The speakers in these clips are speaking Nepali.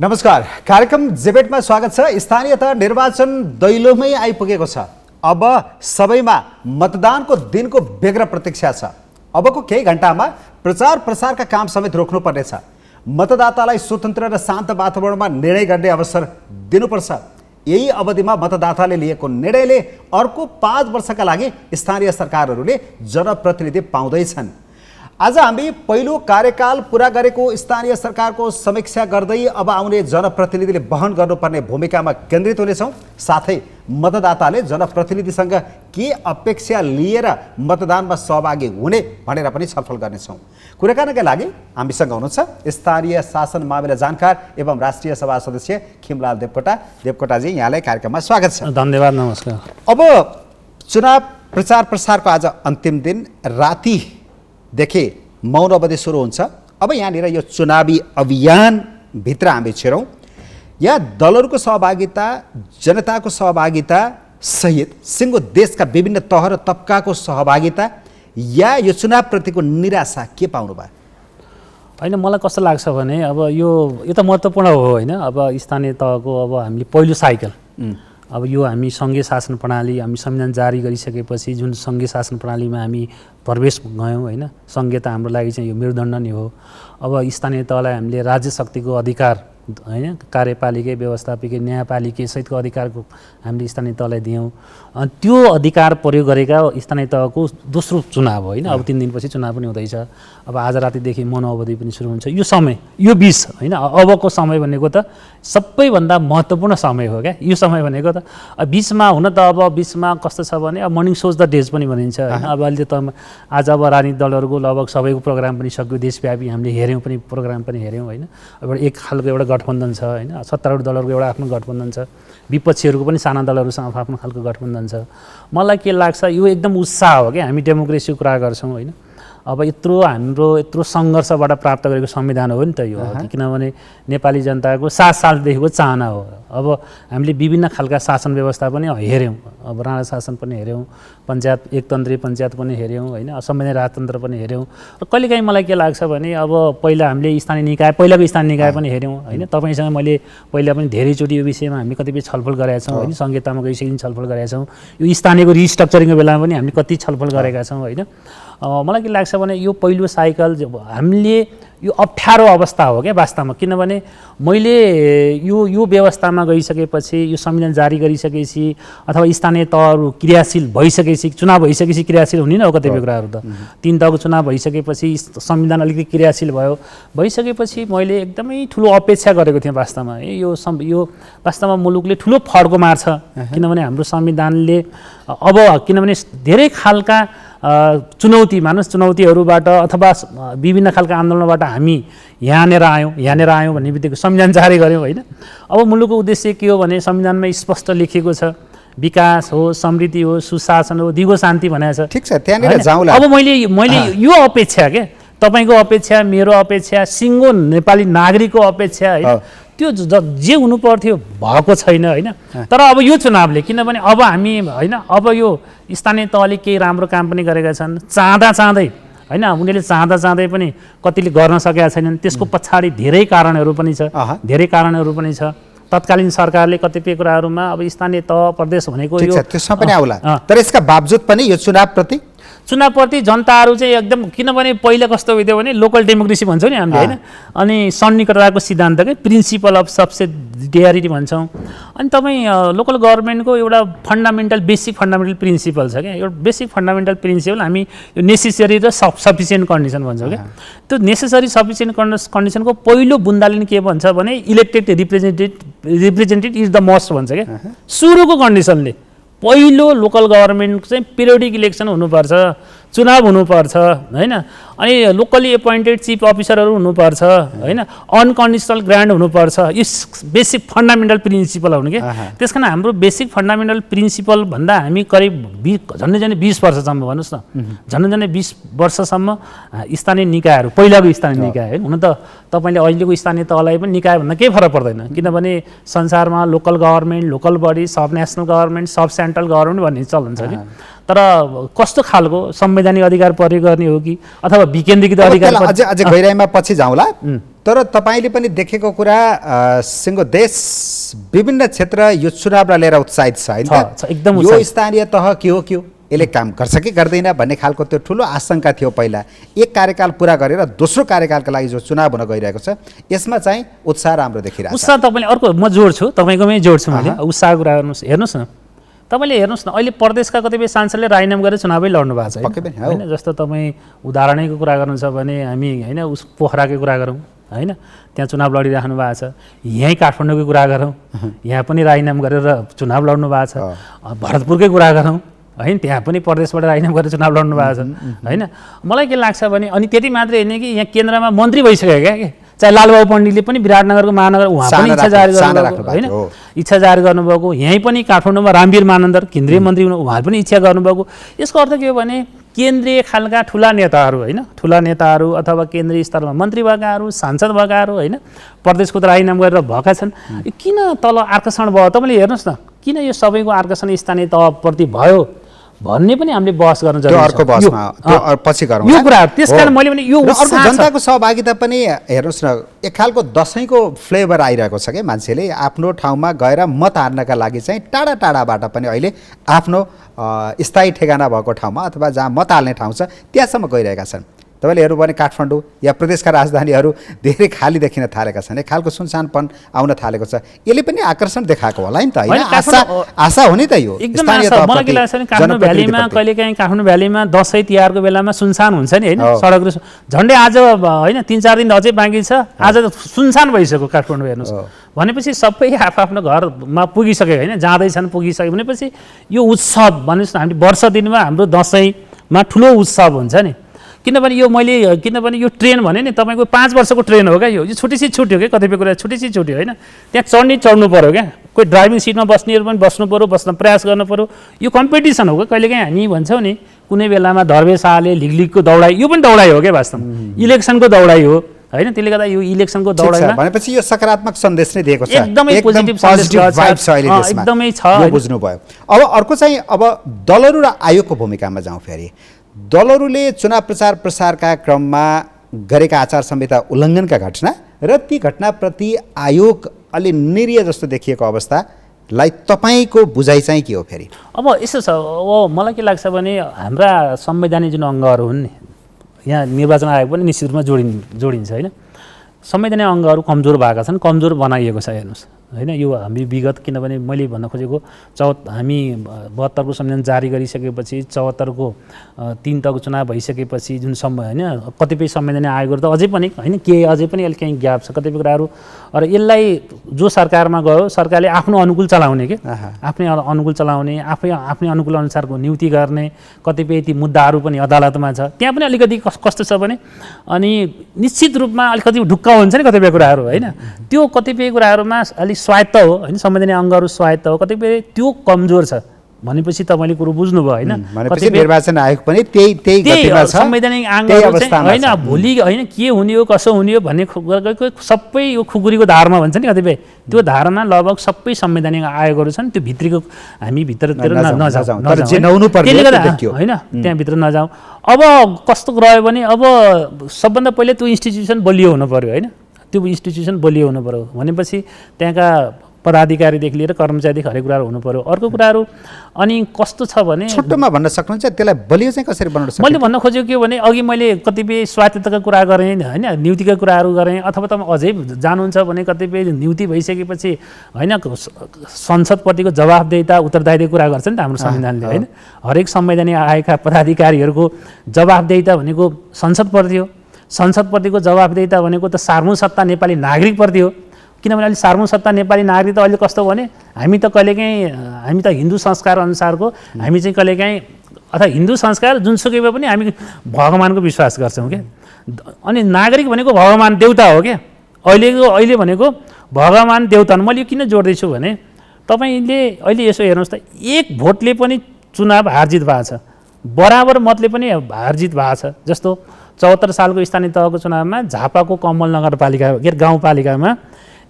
नमस्कार, कार्यक्रम जेबेटमा स्वागत छ। स्थानीय तह निर्वाचन दैलोमै आइपुगेको छ। अब सबैमा मतदानको दिनको व्यग्र प्रतीक्षा छ। अबको केही घण्टामा प्रचार प्रसारका काम समेत रोक्नुपर्नेछ। मतदातालाई स्वतन्त्र र शान्त वातावरणमा निर्णय गर्ने अवसर दिनुपर्छ। यही अवधिमा मतदाताले लिएको निर्णयले अर्को 5 वर्षका लागि स्थानीय सरकारहरूले जनप्रतिनिधि पाउँदैछन्। आज हामी पहिलो कार्यकाल पूरा गरेको स्थानीय सरकारको समीक्षा गर्दै अब आउने जनप्रतिनिधिले वहन गर्नुपर्ने भूमिकामा केन्द्रित हुनेछौँ। साथै मतदाताले जनप्रतिनिधिसँग के अपेक्षा लिएर मतदानमा सहभागी हुने भनेर पनि छलफल गर्नेछौँ। कुराकानीका लागि हामीसँग हुनुहुन्छ स्थानीय शासन मामिला जानकार एवं राष्ट्रिय सभा सदस्य खिमलाल देवकोटा। देवकोटाजी, यहाँलाई कार्यक्रममा स्वागत छ। धन्यवाद, नमस्कार। अब चुनाव प्रचार प्रसारको आज अन्तिम दिन, रातिदेखि मौन अवधि सुरु हुन्छ। अब यहाँनिर यो चुनावी अभियानभित्र हामी छिरौँ। यहाँ दलहरूको सहभागिता, जनताको सहभागिता सहित सिङ्गो देशका विभिन्न तह र तबकाको सहभागिता या यो चुनावप्रतिको निराशा के पाउनु भयो? होइन, मलाई कस्तो लाग्छ भने अब यो त महत्त्वपूर्ण हो होइन। अब स्थानीय तहको अब हामीले पहिलो साइकल, अब यो हामी सङ्घीय शासन प्रणाली, हामी संविधान जारी गरिसकेपछि जुन सङ्घीय शासन प्रणालीमा हामी प्रवेश गयौँ होइन, सङ्घीयता हाम्रो लागि चाहिँ यो मेरुदण्ड नै हो। अब स्थानीय तहलाई हामीले राज्य शक्तिको अधिकार होइन, कार्यपालिकै, व्यवस्थापिकै, न्यायपालिकै सहितको अधिकारको हामीले स्थानीय तहलाई दियौँ। अनि त्यो अधिकार प्रयोग गरेका स्थानीय तहको दोस्रो चुनाव होइन। अब 3 दिनपछि चुनाव पनि हुँदैछ। अब आज रातिदेखि मौन अवधि पनि सुरु हुन्छ। यो समय, यो बिच होइन, अबको समय भनेको त सबैभन्दा महत्त्वपूर्ण समय हो क्या। यो समय भनेको त बिचमा हुन त अब बिचमा कस्तो छ भने अब मर्निङ सोज द डेज पनि भनिन्छ होइन। अब अहिले त आज अब राजनीतिक दलहरूको लगभग सबैको प्रोग्राम पनि सक्यो, देशव्यापी हामीले हेऱ्यौँ पनि, प्रोग्राम पनि हेऱ्यौँ होइन। अब एक खालको एउटा गठबन्धन छ होइन, सत्तारूढ दलहरूको एउटा आफ्नो गठबन्धन छ, विपक्षीहरूको पनि साना दलहरूसँग आफ्नो खालको गठबन्धन छ। मलाई के लाग्छ, यो एकदम उत्साह हो क्या। हामी डेमोक्रेसीको कुरा गर्छौँ होइन। अब हाम्रो यत्रो सङ्घर्षबाट प्राप्त गरेको संविधान हो नि त यो, किनभने नेपाली जनताको 7 सालदेखिको चाहना हो। अब हामीले विभिन्न खालका शासन व्यवस्था पनि हेऱ्यौँ। अब राणा शासन पनि हेऱ्यौँ, पञ्चायत, एकतन्त्रीय पञ्चायत पनि हेऱ्यौँ होइन, संवैधानिक राजतन्त्र पनि हेऱ्यौँ। र कहिलेकाहीँ मलाई के लाग्छ भने अब पहिला हामीले स्थानीय निकाय, पहिलाको स्थानीय निकाय पनि हेऱ्यौँ होइन। तपाईँसँग मैले पहिला पनि धेरैचोटि यो विषयमा हामी कतिपय छलफल गरेका छौँ होइन, सङ्घीयतामा गइसकेपछि छलफल गरेका छौँ। यो स्थानीयको रिस्ट्रक्चरिङको बेलामा पनि हामीले कति छलफल गरेका छौँ होइन। मलाई के लाग्छ भने यो पहिलो साइकल हामीले यो अप्ठ्यारो अवस्था हो क्या वास्तवमा। किनभने मैले यो व्यवस्थामा गइसकेपछि, यो संविधान जारी गरिसकेपछि अथवा स्थानीय तहहरू क्रियाशील भइसकेपछि, चुनाव भइसकेपछि क्रियाशील हुने न हो कतिपय कुराहरू त। 3 तहको चुनाव भइसकेपछि संविधान अलिकति क्रियाशील भइसकेपछि मैले एकदमै ठुलो अपेक्षा गरेको थिएँ वास्तवमा। यो वास्तवमा मुलुकले ठुलो फड्को मार्छ। किनभने हाम्रो संविधानले अब किनभने धेरै खालका चुनौतीहरूबाट अथवा विभिन्न खालका आन्दोलनबाट हामी यहाँनिर आयौँ भन्ने बित्तिकै संविधान जारी गऱ्यौँ होइन। अब मुलुकको उद्देश्य के हो भने संविधानमा स्पष्ट लेखिएको छ, विकास हो, समृद्धि हो, सुशासन हो, दिगो शान्ति भनेको छ। ठिक छ, त्यहाँनिर जाउँला। अब मैले यो अपेक्षा के, तपाईँको अपेक्षा, मेरो अपेक्षा, सिङ्गो नेपाली नागरिकको अपेक्षा है, त्यो जे हुनु पर्थ्यो भएको छैन होइन। तर अब यो चुनावले, किनभने अब हामी होइन, अब यो स्थानीय तहले केही राम्रो काम पनि गरेका छन्, चाहँदै होइन, उनीहरूले चाहँदै पनि कतिले गर्न सकेका छैनन्। त्यसको पछाडि धेरै कारणहरू पनि छ। तत्कालीन सरकारले कतिपय कुराहरूमा अब स्थानीय तह प्रदेश भनेको यो त्यसमा पनि आउला। तर यसका बावजुद पनि यो चुनावप्रति जनताहरू चाहिँ एकदम, किनभने पहिला कस्तो हुन्थ्यो भने लोकल डेमोक्रेसी भन्छौँ नि हामीले होइन, अनि सन्निकटताको सिद्धान्तकै प्रिन्सिपल अफ सब्सिडियरिटी भन्छौँ। अनि तपाईँ लोकल गभर्मेन्टको एउटा बेसिक फन्डामेन्टल प्रिन्सिपल छ क्या। एउटा बेसिक फन्डामेन्टल प्रिन्सिपल हामी यो नेसेसरी र सफिसियन्ट कन्डिसन भन्छौँ क्या। त्यो नेसेसरी सफिसियन्ट कन्डिसनको पहिलो बुन्दाले के भन्छ भने elected representative is the must भन्छ क्या। सुरुको कन्डिसनले पहिलो लोकल गभर्मेन्ट चाहिँ पिरियोडिक इलेक्सन हुनुपर्छ, चुनाव हुनुपर्छ होइन, अनि लोकली एपोइन्टेड चिफ अफिसरहरू हुनुपर्छ होइन, अनकन्डिसनल ग्रान्ट हुनुपर्छ। यो बेसिक फन्डामेन्टल प्रिन्सिपल हुनु क्या। त्यस कारण हाम्रो बेसिक फन्डामेन्टल प्रिन्सिपल भन्दा हामी करिब झन्डै 20 वर्षसम्म भन्नुहोस् न, झन्डै 20 वर्षसम्म स्थानीय निकायहरू, पहिलाको स्थानीय निकाय होइन। हुन त तपाईँले अहिलेको स्थानीय तहलाई पनि निकाय भन्दा केही फरक पर्दैन, किनभने संसारमा लोकल गभर्मेन्ट, लोकल बडी, सब नेसनल गभर्मेन्ट, सब सेन्ट्रल गभर्मेन्ट भन्ने चलन छ कि। तर कस्तो खालको संवैधानिक अधिकार प्रयोग गर्ने हो कि अथवा विकेन्द्रीकृत अधिकार? अझै गहिराइमा पछि जाउँला। तर तपाईँले पनि देखेको कुरा सिङ्गो देश विभिन्न क्षेत्र यो चुनावलाई लिएर उत्साहित छ होइन छ, एकदम यो उत्साहित। स्थानीय तह के हो यसले काम गर्छ कि गर्दैन भन्ने खालको त्यो ठुलो आशंका थियो पहिला। एक कार्यकाल पुरा गरेर दोस्रो कार्यकालका लागि जो चुनाव हुन गइरहेको छ यसमा चाहिँ उत्साह राम्रो देखिरहेको छ। उत्साह तपाईँले अर्को म जोड्छु, तपाईँकोमै जोड्छु मैले उत्साह कुरा गर्नुहोस्। हेर्नुहोस् न, तपाईँले हेर्नुहोस् न, अहिले प्रदेशका कतिपय सांसदले राजीनामा गरेर चुनावै लड्नु भएको छ पक्कै पनि हो। होइन। जस्तो तपाईँ उदाहरणैको कुरा गर्नु छ भने हामी होइन उस पोखराकै कुरा गरौँ होइन, त्यहाँ चुनाव लडिराख्नु भएको छ। यहीँ काठमाडौँकै कुरा गरौँ, यहाँ पनि राजीनामा गरेर चुनाव लड्नु भएको छ। भरतपुरकै कुरा गरौँ होइन, त्यहाँ पनि प्रदेशबाट राजीनामा गरेर चुनाव लड्नु भएको छ होइन। मलाई के लाग्छ भने अनि त्यति मात्रै होइन कि यहाँ केन्द्रमा मन्त्री भइसक्यो क्या कि, चाहे लालबाबु पण्डितले पनि विराटनगरको महानगर उहाँ पनि इच्छा जारी गर्नुभएको होइन, इच्छा जारी गर्नुभएको। यहीँ पनि काठमाडौँमा रामवीर मानन्दर केन्द्रीय मन्त्री उहाँ पनि इच्छा गर्नुभएको। यसको अर्थ के हो भने केन्द्रीय खालका ठुला नेताहरू होइन, ठुला नेताहरू अथवा केन्द्रीय स्तरमा मन्त्री भएकाहरू सांसद भएकाहरू होइन, प्रदेशको त राजीनामा गरेर भएका छन्। किन तल आकर्षण भयो तपाईँले हेर्नुहोस् न, किन यो सबैको आकर्षण स्थानीय तहप्रति भयो भन्ने पनि हामीले बहस गर्न जरुरी छ। अर्को बहसमा त्यो पछि गरौँ यो कुरा। त्यसकारण मैले भने यो अर्को जनताको सहभागिता पनि हेर्नुहोस् न, एक खालको दसैँको फ्लेभर आइरहेको छ कि मान्छेले आफ्नो ठाउँमा गएर मत हार्नका लागि चाहिँ टाढा टाढाबाट पनि अहिले आफ्नो स्थायी ठेगाना भएको ठाउँमा अथवा जहाँ मत हाल्ने ठाउँ छ त्यहाँसम्म गइरहेका छन्। तपाईँले हेर्नु भने काठमाडौँ या प्रदेशका राजधानीहरू धेरै खाली देखिन थालेका छन्, एक खालको सुनसानपन आउन थालेको छ। यसले पनि आकर्षण देखाएको होला नि त होइन, आशा हो नि त यो एकदम आशा। मलाई के लाग्छ भने काठमाडौँ भ्यालीमा कहिलेकाहीँ काठमाडौँ भ्यालीमा दसैँ तिहारको बेलामा सुनसान हुन्छ नि होइन, सडकहरू झन्डै आज होइन 3-4 दिन अझै बाँकी छ, आज सुनसान भइसक्यो काठमाडौँ हेर्नुहोस्। भनेपछि सबै आफ्नो घरमा पुगिसक्यो होइन, जाँदैछन् पुगिसक्यो भनेपछि यो उत्सव भन्नुहोस् न, हामी वर्ष दिनमा हाम्रो दसैँमा ठुलो उत्सव हुन्छ नि। किनभने यो ट्रेन भने नि तपाईँको 5 वर्षको ट्रेन हो क्या, यो छुट्टी छुट्यो क्या, कतिपय कुरा छुट्टी छुट्यो होइन। त्यहाँ चढ्नु पऱ्यो क्या, कोही ड्राइभिङ सिटमा बस्नेहरू पनि बस्नु पऱ्यो, बस्न प्रयास गर्नु पऱ्यो। यो कम्पिटिसन हो क्या। कहिलेकाहीँ हामी भन्छौँ नि कुनै बेलामा धर्वे शाहले लिगको दौडाइ, यो पनि दौडाइ हो क्या वास्तवमा, इलेक्सनको दौडाइ हो होइन। त्यसले गर्दा यो इलेक्सनको दौडाइमा भनेपछि यो सकारात्मक सन्देश नै दिएको छ, एकदमै पोजिटिभ भाइब्स छ अहिले देशमा, एकदमै छ। यो बुझ्नुभयो। अब अर्को चाहिँ अब दलहरू र आयोगको भूमिकामा जाउँ। फेरि दलहरूले चुनाव प्रचार प्रसारका क्रममा गरेका आचार संहिता उल्लङ्घनका घटना र ती घटनाप्रति आयोग अलि निरीह जस्तो देखिएको अवस्थालाई तपाईँको बुझाइ चाहिँ के हो? फेरि अब यसो छ, मलाई के लाग्छ भने हाम्रा संवैधानिक जुन अङ्गहरू हुन् नि, यहाँ निर्वाचन आयोग पनि निश्चित रूपमा जोडिन्छ होइन। संवैधानिक अङ्गहरू कमजोर भएका छन्, कमजोर बनाइएको छ हेर्नुहोस् होइन। यो हामी विगत, किनभने मैले भन्न खोजेको हामी 72 को संविधान जारी गरिसकेपछि 74 को 3 तहको चुनाव भइसकेपछि जुन समय होइन, कतिपय संवैधानिक आयोगहरू त अझै पनि होइन, अझै पनि अहिले कहीँ ग्याप छ कतिपय कुराहरू। र यसलाई जो सरकारमा गयो सरकारले आफ्नो अनुकूल चलाउने के, आफ्नै अनुकूल चलाउने, आफ्नै अनुकूल अनुसारको नियुक्ति गर्ने, कतिपय ती मुद्दाहरू पनि अदालतमा छ। त्यहाँ पनि अलिकति कस्तो छ भने अनि निश्चित रूपमा अलिकति ढुक्क हुन्छ नि कतिपय कुराहरू होइन। त्यो कतिपय कुराहरूमा अलिक स्वायत्त हो होइन, संवैधानिक अङ्गहरू स्वायत्त हो, कतिपय त्यो कमजोर छ भनेपछि तपाईँले कुरो बुझ्नुभयो होइन। भनेपछि निर्वाचन आयोग पनि त्यही गतिमा छ, संवैधानिक अङ्गहरू चाहिँ होइन, भोलि होइन के हुने हो कसो हुने हो भन्ने सबै यो खुकुरीको धारमा भन्छ नि कतिपय, त्यो धारमा लगभग सबै संवैधानिक आयोगहरू छन्। त्यो भित्रीको हामी भित्रतिर नजाउँ, त्यसले गर्दा होइन त्यहाँभित्र नजाउँ। अब कस्तो रह्यो भने अब सबभन्दा पहिले त्यो इन्स्टिट्युसन बलियो हुनु पऱ्यो होइन, त्यो इन्स्टिट्युसन बलियो हुनु पऱ्यो भनेपछि त्यहाँका पदाधिकारीदेखि लिएर कर्मचारीदेखि हरेक कुराहरू हुनु पऱ्यो। अर्को कुराहरू अनि कस्तो छ भने छोटोमा भन्न सक्नुहुन्छ त्यसलाई बलियो चाहिँ कसरी बनाउन सक्छ? मैले भन्न खोजेको के भने अघि मैले कतिपय स्वायत्तताका कुरा गरेँ होइन, नियुक्तिका कुराहरू गरेँ, अथवा तपाईँ अझै जानुहुन्छ भने कतिपय नियुक्ति भइसकेपछि होइन संसदप्रतिको जवाफदेहिता उत्तरदायित्वको कुरा गर्छ नि त हाम्रो संविधानले होइन। हरेक संवैधानिक आएका पदाधिकारीहरूको जवाफदेहिता भनेको संसदप्रति हो, संसदप्रतिको जवाफदेहिता भनेको त सार्वभौम सत्ता नेपाली नागरिकप्रति हो। किनभने अहिले सार्वभौम सत्ता नेपाली नागरिक त अहिले कस्तो भने हामी त हिन्दू संस्कार अनुसारको हामी चाहिँ कहिलेकाहीँ अथवा हिन्दू संस्कार जुनसुकै भए पनि हामी भगवानको विश्वास गर्छौँ क्या। अनि नागरिक भनेको भगवान देउता हो क्या। अहिले भनेको भगवान देउता। मैले यो किन जोड्दैछु भने तपाईँले अहिले यसो हेर्नुहोस् त, एक भोटले पनि चुनाव हारजित भएको छ, बराबर मतले पनि हारजित भएको छ। जस्तो 74 सालको स्थानीय तहको चुनावमा झापाको कमल नगरपालिका गाउँपालिकामा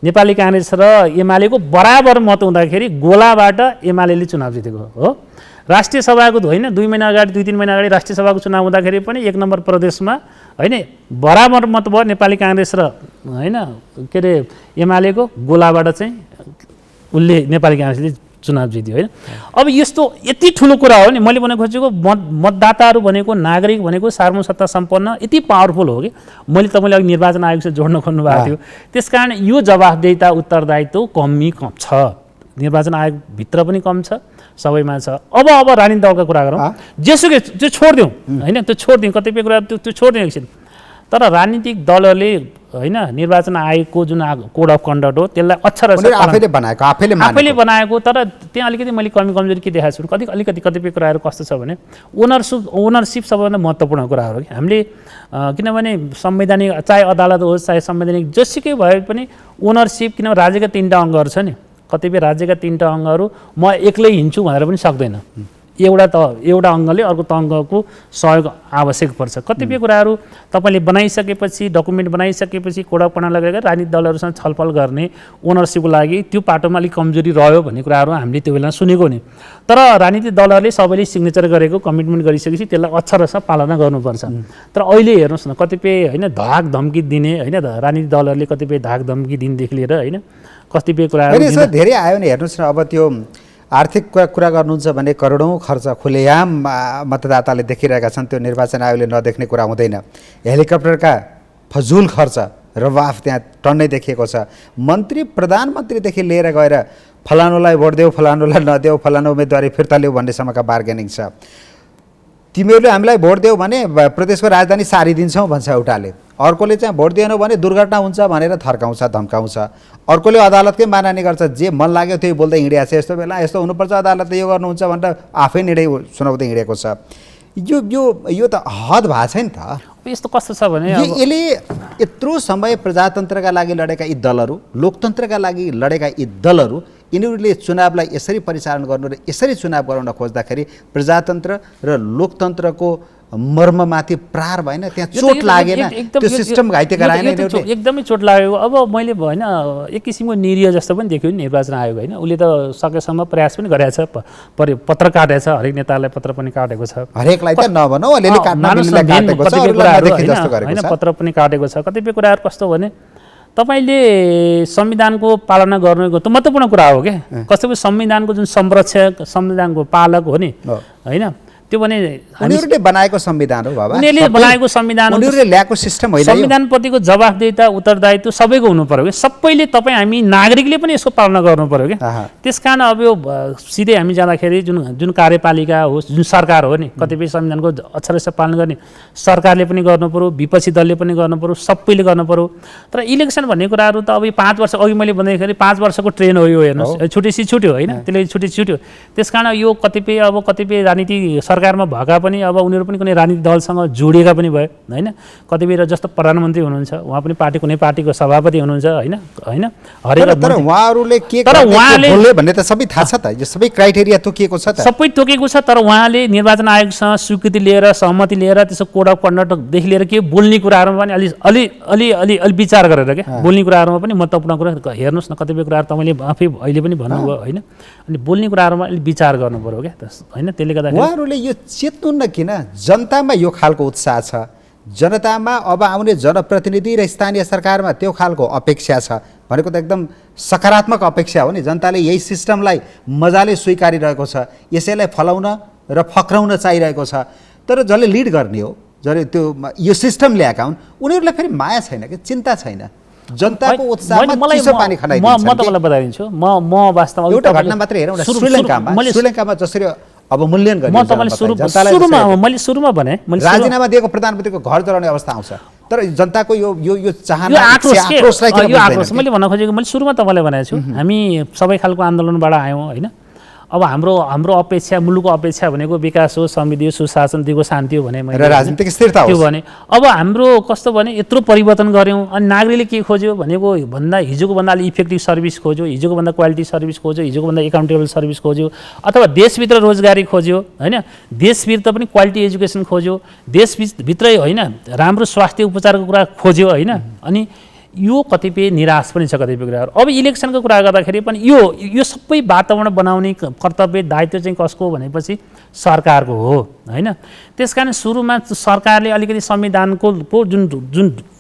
नेपाली काङ्ग्रेस र एमालेको बराबर मत हुँदाखेरि गोलाबाट एमाले चुनाव जितेको हो। राष्ट्रिय सभाको होइन 2 महिना अगाडि 2-3 महिना अगाडि राष्ट्रिय सभाको चुनाव हुँदाखेरि पनि 1 नम्बर प्रदेशमा होइन बराबर मत भयो नेपाली काङ्ग्रेस र होइन के अरे एमालेको गोलाबाट चाहिँ उसले नेपाली काङ्ग्रेसले चुनाव जित्यो होइन। अब यस्तो यति ठुलो कुरा हो नि, मैले भन्न खोजेको मतदाताहरू भनेको नागरिक भनेको सार्वभौमसत्ता सम्पन्न यति पावरफुल हो कि मैले तपाईँले अघि निर्वाचन आयोगसँग जोड्न खोज्नु भएको थियो। त्यसकारण यो जवाफदेहिता उत्तरदायित्व कम छ, निर्वाचन आयोगभित्र पनि कम छ, सबैमा छ। अब राजनीतिक दलका कुरा गरौँ, जेसुकै त्यो छोडिदिउँ होइन, त्यो छोडिदिउँ कतिपय कुरा त्यो छोडिदिउँ एकछिन। तर राजनीतिक दलहरूले होइन निर्वाचन आयोगको जुन कोड अफ कन्डक्ट हो त्यसलाई आफैले बनाएको, तर त्यहाँ अलिकति मैले कमजोरी के देखाएको छु अलिकति कतिपय कुराहरू कस्तो छ भने ओनरसिप सबैभन्दा महत्त्वपूर्ण कुराहरू हो कि हामीले किनभने संवैधानिक चाहे अदालत होस् चाहे संवैधानिक जसुकै भए पनि ओनरसिप, किनभने राज्यका 3टा अङ्गहरू छ नि, कतिपय राज्यका 3टा अङ्गहरू म एक्लै हिँड्छु भनेर पनि सक्दैन, एउटा अङ्गले अर्को अङ्गको सहयोग आवश्यक पर्छ। कतिपय कुराहरू तपाईँले बनाइसकेपछि डकुमेन्ट बनाइसकेपछि कोड अफ कन्डक्ट लगेर राजनीतिक दलहरूसँग छलफल गर्ने ओनरसिपको लागि त्यो पाटोमा अलिक कमजोरी रह्यो भन्ने कुराहरू हामीले त्यो बेला सुनेको नि। तर राजनीतिक दलहरूले सबैले सिग्नेचर गरेको कमिटमेन्ट गरिसकेपछि त्यसलाई अक्षरशः पालना गर्नुपर्छ। तर अहिले हेर्नुहोस् न कतिपय होइन धाक धम्की दिने होइन राजनीतिक दलहरूले कतिपय धाक धम्की दिनदेखि लिएर होइन कतिपय कुराहरू धेरै आयो नि। हेर्नुहोस् न अब त्यो आर्थिक कुरा गर्नुहुन्छ भने करोडौँ खर्च खुलेआम मतदाताले देखिरहेका छन्, त्यो निर्वाचन आयोगले नदेख्ने कुरा हुँदैन। हेलिकप्टरका फजुल खर्च रवाफ त्यहाँ टन्नै देखिएको छ। मन्त्री प्रधानमन्त्रीदेखि लिएर गएर फलानुलाई भोट देऊ फलानुलाई नदेऊ फलानु उम्मेदवारी फिर्ता ल्याऊ भन्नेसम्मका बार्गेनिङ छ। तिमीहरूले हामीलाई भोट देऊ भने प्रदेशको राजधानी सारिदिन्छौँ भन्छ एउटाले, अर्कोले चाहिँ भोट दिएनौ भने दुर्घटना हुन्छ भनेर थर्काउँछ धम्काउँछ, अर्कोले अदालतकै मानहानि गर्छ, जे मन लाग्यो त्यही बोल्दै हिँडिएको छ। यस्तो बेला यस्तो हुनुपर्छ अदालतले यो गर्नुहुन्छ भनेर आफै निर्णय सुनाउँदै हिँडेको छ। यो त हद भएको छ नि त। यस्तो कस्तो छ भने यसले यत्रो समय प्रजातन्त्रका लागि लडेका यी दलहरू, लोकतन्त्रका लागि लडेका यी दलहरू, यिनीहरूले चुनावलाई यसरी परिचालन गर्नु र यसरी चुनाव गराउन खोज्दाखेरि प्रजातन्त्र र लोकतन्त्रको मर्ममाथि प्रहार भएन, त्यहाँ चोट लागेन, त्यो सिस्टम घाइते गराएन, एकदमै चोट लाग्यो। अब मैले होइन एक किसिमको निरीह जस्तो पनि देख्यो नि निर्वाचन आयोग होइन, उसले त सकेसम्म प्रयास पनि गरेको छ, पत्र काटेको छ, हरेक नेतालाई पत्र पनि काटेको छ, हरेकलाई त नभनौ अलिअलि काटेको छ, होइन पत्र पनि काटेको छ। कतिपय कुराहरू कस्तो भने तपाईँले संविधानको पालना गर्नुको त महत्त्वपूर्ण कुरा हो क्या, कतिपय संविधानको जुन संरक्षक संविधानको पालक हो नि होइन, त्यो भने उनीहरूले बनाएको संविधान हो बाबा, उनीहरूले बनाएको संविधान, उनीहरूले ल्याएको सिस्टम होइन। संविधानप्रतिको जवाफदेहिता उत्तरदायित्व सबैको हुनु पर्यो कि, सबैले तपाईँ हामी नागरिकले पनि यसको पालना गर्नु पर्यो कि। त्यसकारण अब यो सिधै हामी जाँदाखेरि जुन कार्यपालिका होस् जुन सरकार हो नि, कतिपय संविधानको अक्षरशः पालना गर्ने सरकारले पनि गर्नु पर्यो, विपक्षी दलले पनि गर्नु पर्यो, सबैले गर्नु पर्यो। तर इलेक्सन भन्ने कुराहरू त अब 5 वर्ष अघि मैले भन्दाखेरि 5 वर्षको ट्रेन हो यो, हेर्नुहोस् छुटेपछि छुट्यो होइन, त्यसले छुटेपछि छुट्यो। त्यसकारण यो कतिपय राजनीति सरकारमा भएका पनि अब उनीहरू पनि कुनै राजनीतिक दलसँग जोडिएका पनि भयो होइन। कतिपय जस्तो प्रधानमन्त्री हुनुहुन्छ, उहाँ पनि कुनै पार्टीको सभापति हुनुहुन्छ होइन होइन हरेक, तर उहाँहरूले के बोल्ने भन्ने त सबै थाहा छ त, यो सबै क्राइटेरिया तोकिएको छ त, सबै तोकिएको छ। तर उहाँले निर्वाचन आयोगसँग स्वीकृति लिएर सहमति लिएर त्यसको कोड अफ कन्डक्टदेखि लिएर के बोल्ने कुराहरूमा पनि अलि विचार गरेर क्या, बोल्ने कुराहरूमा पनि महत्त्वपूर्ण कुरा हेर्नुहोस् न, कतिपय कुराहरू तपाईँले आफै अहिले पनि भन्नुभयो होइन, अनि बोल्ने कुराहरूमा अलिक विचार गर्नु पऱ्यो क्या होइन। त्यसले गर्दाखेरि उहाँहरूले यो चेत्नु न किन, जनतामा यो खालको उत्साह छ, जनतामा अब आउने जनप्रतिनिधि र स्थानीय सरकारमा त्यो खालको अपेक्षा छ भनेको त एकदम सकारात्मक अपेक्षा हो नि। जनताले यही सिस्टमलाई मजाले स्वीकारिरहेको छ, यसैलाई फलाउन र फक्राउन चाहिरहेको छ। तर जसले लिड गर्ने हो, जसले त्यो यो सिस्टम ल्याएका हुन्, उनीहरूलाई फेरि माया छैन कि, चिन्ता छैन, जनताको उत्साहमा चिसो पानी खनाइदिन्छ। म तपाईँलाई बताइदिन्छु, म वास्तवमा एउटा घटना मात्रै हेरौँ न, श्रीलङ्कामा जसरी अवमूल्यन गर्ने, म तपाईँलाई मैले सुरुमा भने राजीनामा दिएको प्रधानमन्त्रीको घर जलाउने अवस्था आउँछ, तर जनताको यो चाहना आक्रोश मैले भन्न खोजेको, मैले सुरुमा तपाईँलाई भनेको छु, हामी सबै खालको आन्दोलनबाट आयौँ होइन। अब हाम्रो अपेक्षा, मुलुकको अपेक्षा भनेको विकास हो, समृद्धि हो, सुशासन दिगो शान्ति हो भने राजनीतिक स्थिरता हो भने। अब हाम्रो कस्तो भने यत्रो परिवर्तन गऱ्यौँ, अनि नागरिकले के खोज्यो भनेको भन्दा हिजोको भन्दा अलिक इफेक्टिभ सर्भिस खोज्यो, हिजोको भन्दा क्वालिटी सर्भिस खोज्यो, हिजोको भन्दा एकाउन्टेबल सर्भिस खोज्यो, अथवा देशभित्र रोजगारी खोज्यो होइन, देशभित्र पनि क्वालिटी एजुकेसन खोज्यो, देशभित्रै होइन राम्रो स्वास्थ्य उपचारको कुरा खोज्यो होइन। अनि यो कतिपय निराश पनि छ कतिपय कुराहरू। अब इलेक्सनको कुरा गर्दाखेरि पनि यो सबै वातावरण बनाउने कर्तव्य दायित्व चाहिँ कसको भनेपछि सरकारको हो होइन। त्यसकारण सुरुमा सरकारले अलिकति संविधानको जुन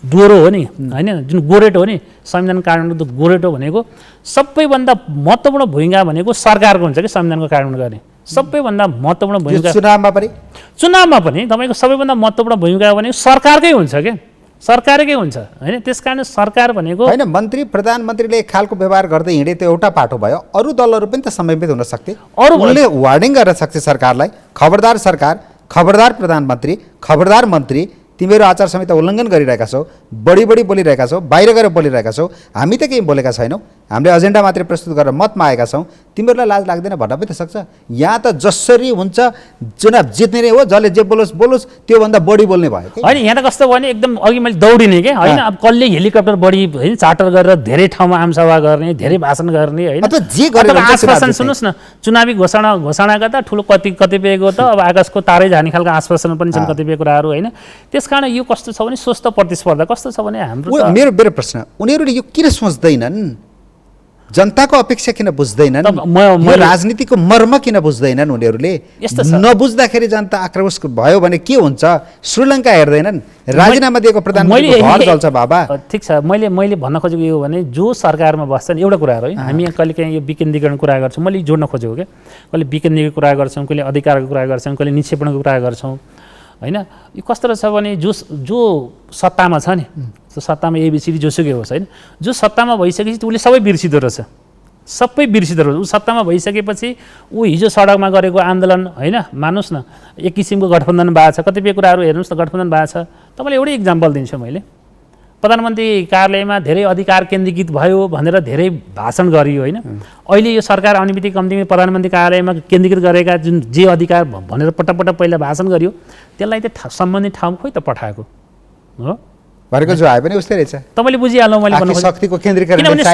डोरो हो नि होइन, जुन गोरेटो हो नि, संविधान कार्यान्वयनको गोरेटो भनेको सबैभन्दा महत्त्वपूर्ण भूमिका भनेको सरकारको हुन्छ कि संविधानको कार्यान्वयन गर्ने सबैभन्दा महत्त्वपूर्ण भूमिका। चुनावमा पनि तपाईँको सबैभन्दा महत्त्वपूर्ण भूमिका भनेको सरकारकै हुन्छ क्या, सरकारकै हुन्छ होइन। त्यसकारण सरकार भनेको होइन, मन्त्री प्रधानमन्त्रीले एक खालको व्यवहार गर्दै हिँडे त्यो एउटा पाटो भयो, अरू दलहरू पनि त समन्वित हुन सक्थे। उनले वार्निङ गर्न सक्छ सरकारलाई, खबरदार सरकार, खबरदार प्रधानमन्त्री, खबरदार मन्त्री, तिमीहरू आचार संहिता उल्लङ्घन गरिरहेका छौ, बढी बोलिरहेका छौ, बाहिर गएर बोलिरहेका छौ, हामी त केही बोलेका छैनौँ, हामीले एजेन्डा मात्रै प्रस्तुत गरेर मतमा आएका छौँ, तिमीहरूलाई लाज लाग्दैन भन्न पनि त सक्छ। यहाँ त जसरी हुन्छ चुनाव जित्ने नै हो, जसले जे बोलोस् त्योभन्दा बढी बोल्ने भयो होइन। यहाँ त कस्तो भयो भने एकदम अघि मैले दौडिने क्या होइन। अब कसले हेलिकप्टर बढी होइन चार्टर गरेर धेरै ठाउँमा आमसभा गर्ने, धेरै भाषण गर्ने होइन। आश्वासन सुन्नुहोस् न, चुनावी घोषणा गर्दा ठुलो कतिपयको त अब आकाशको तारै झाने खालको आश्वासन पनि छन् कतिपय कुराहरू होइन। त्यसकारण यो कस्तो छ भने स्वस्थ प्रतिस्पर्धा कस्तो छ भने हाम्रो मेरो प्रश्न, उनीहरूले यो किन सोच्दैनन्? जनताको अपेक्षा किन बुझ्दैनन्? राजनीतिको मर्म किन बुझ्दैनन् उनीहरूले? नबुझ्दाखेरि जनता आक्रोश भयो भने के हुन्छ? श्रीलङ्का हेर्दैनन्, राजीनामा दिएको प्रधानमन्त्रीको घर जल्छ बाबा। ठिक छ, मैले भन्न खोजेको यो भने जो सरकारमा बस्छन् एउटा कुराहरू है, हामी कहिले काहीँ यो विकेन्द्रीकरण कुरा गर्छौँ, मैले जोड्न खोजेको क्या। कहिले विकेन्द्रीको कुरा गर्छौँ, कहिले अधिकारको कुरा गर्छौँ, कहिले निक्षेपणको कुरा गर्छौँ होइन। यो कस्तो रहेछ भने जो सत्तामा छ नि, सत्तामा एबिसिडी जोसुकै होस् होइन, जो सत्तामा भइसकेपछि उसले सबै बिर्सिँदो रहेछ, सबै बिर्सिँदो रहेछ। ऊ सत्तामा भइसकेपछि ऊ हिजो सडकमा गरेको आन्दोलन होइन, मान्नुहोस् न एक किसिमको गठबन्धन भएको छ, कतिपय कुराहरू हेर्नुहोस् न गठबन्धन भएको छ। तपाईँलाई एउटै इक्जाम्पल दिन्छु मैले, प्रधानमन्त्री कार्यालयमा धेरै अधिकार केन्द्रीकृत भयो भनेर धेरै भाषण गरियो होइन। अहिले यो सरकार आउने बित्तिकै कम्तीमा प्रधानमन्त्री कार्यालयमा केन्द्रीकृत गरेका जे अधिकार भनेर पटक पहिला भाषण गरियो, त्यसलाई त सम्बन्धित ठाउँ खोइ त पठाएको हो भनेको जो आए पनि उस्तै रहेछ। तपाईँले बुझिहाल्नु मैले भन्नु शक्तिको केन्द्रीकरण, किनभने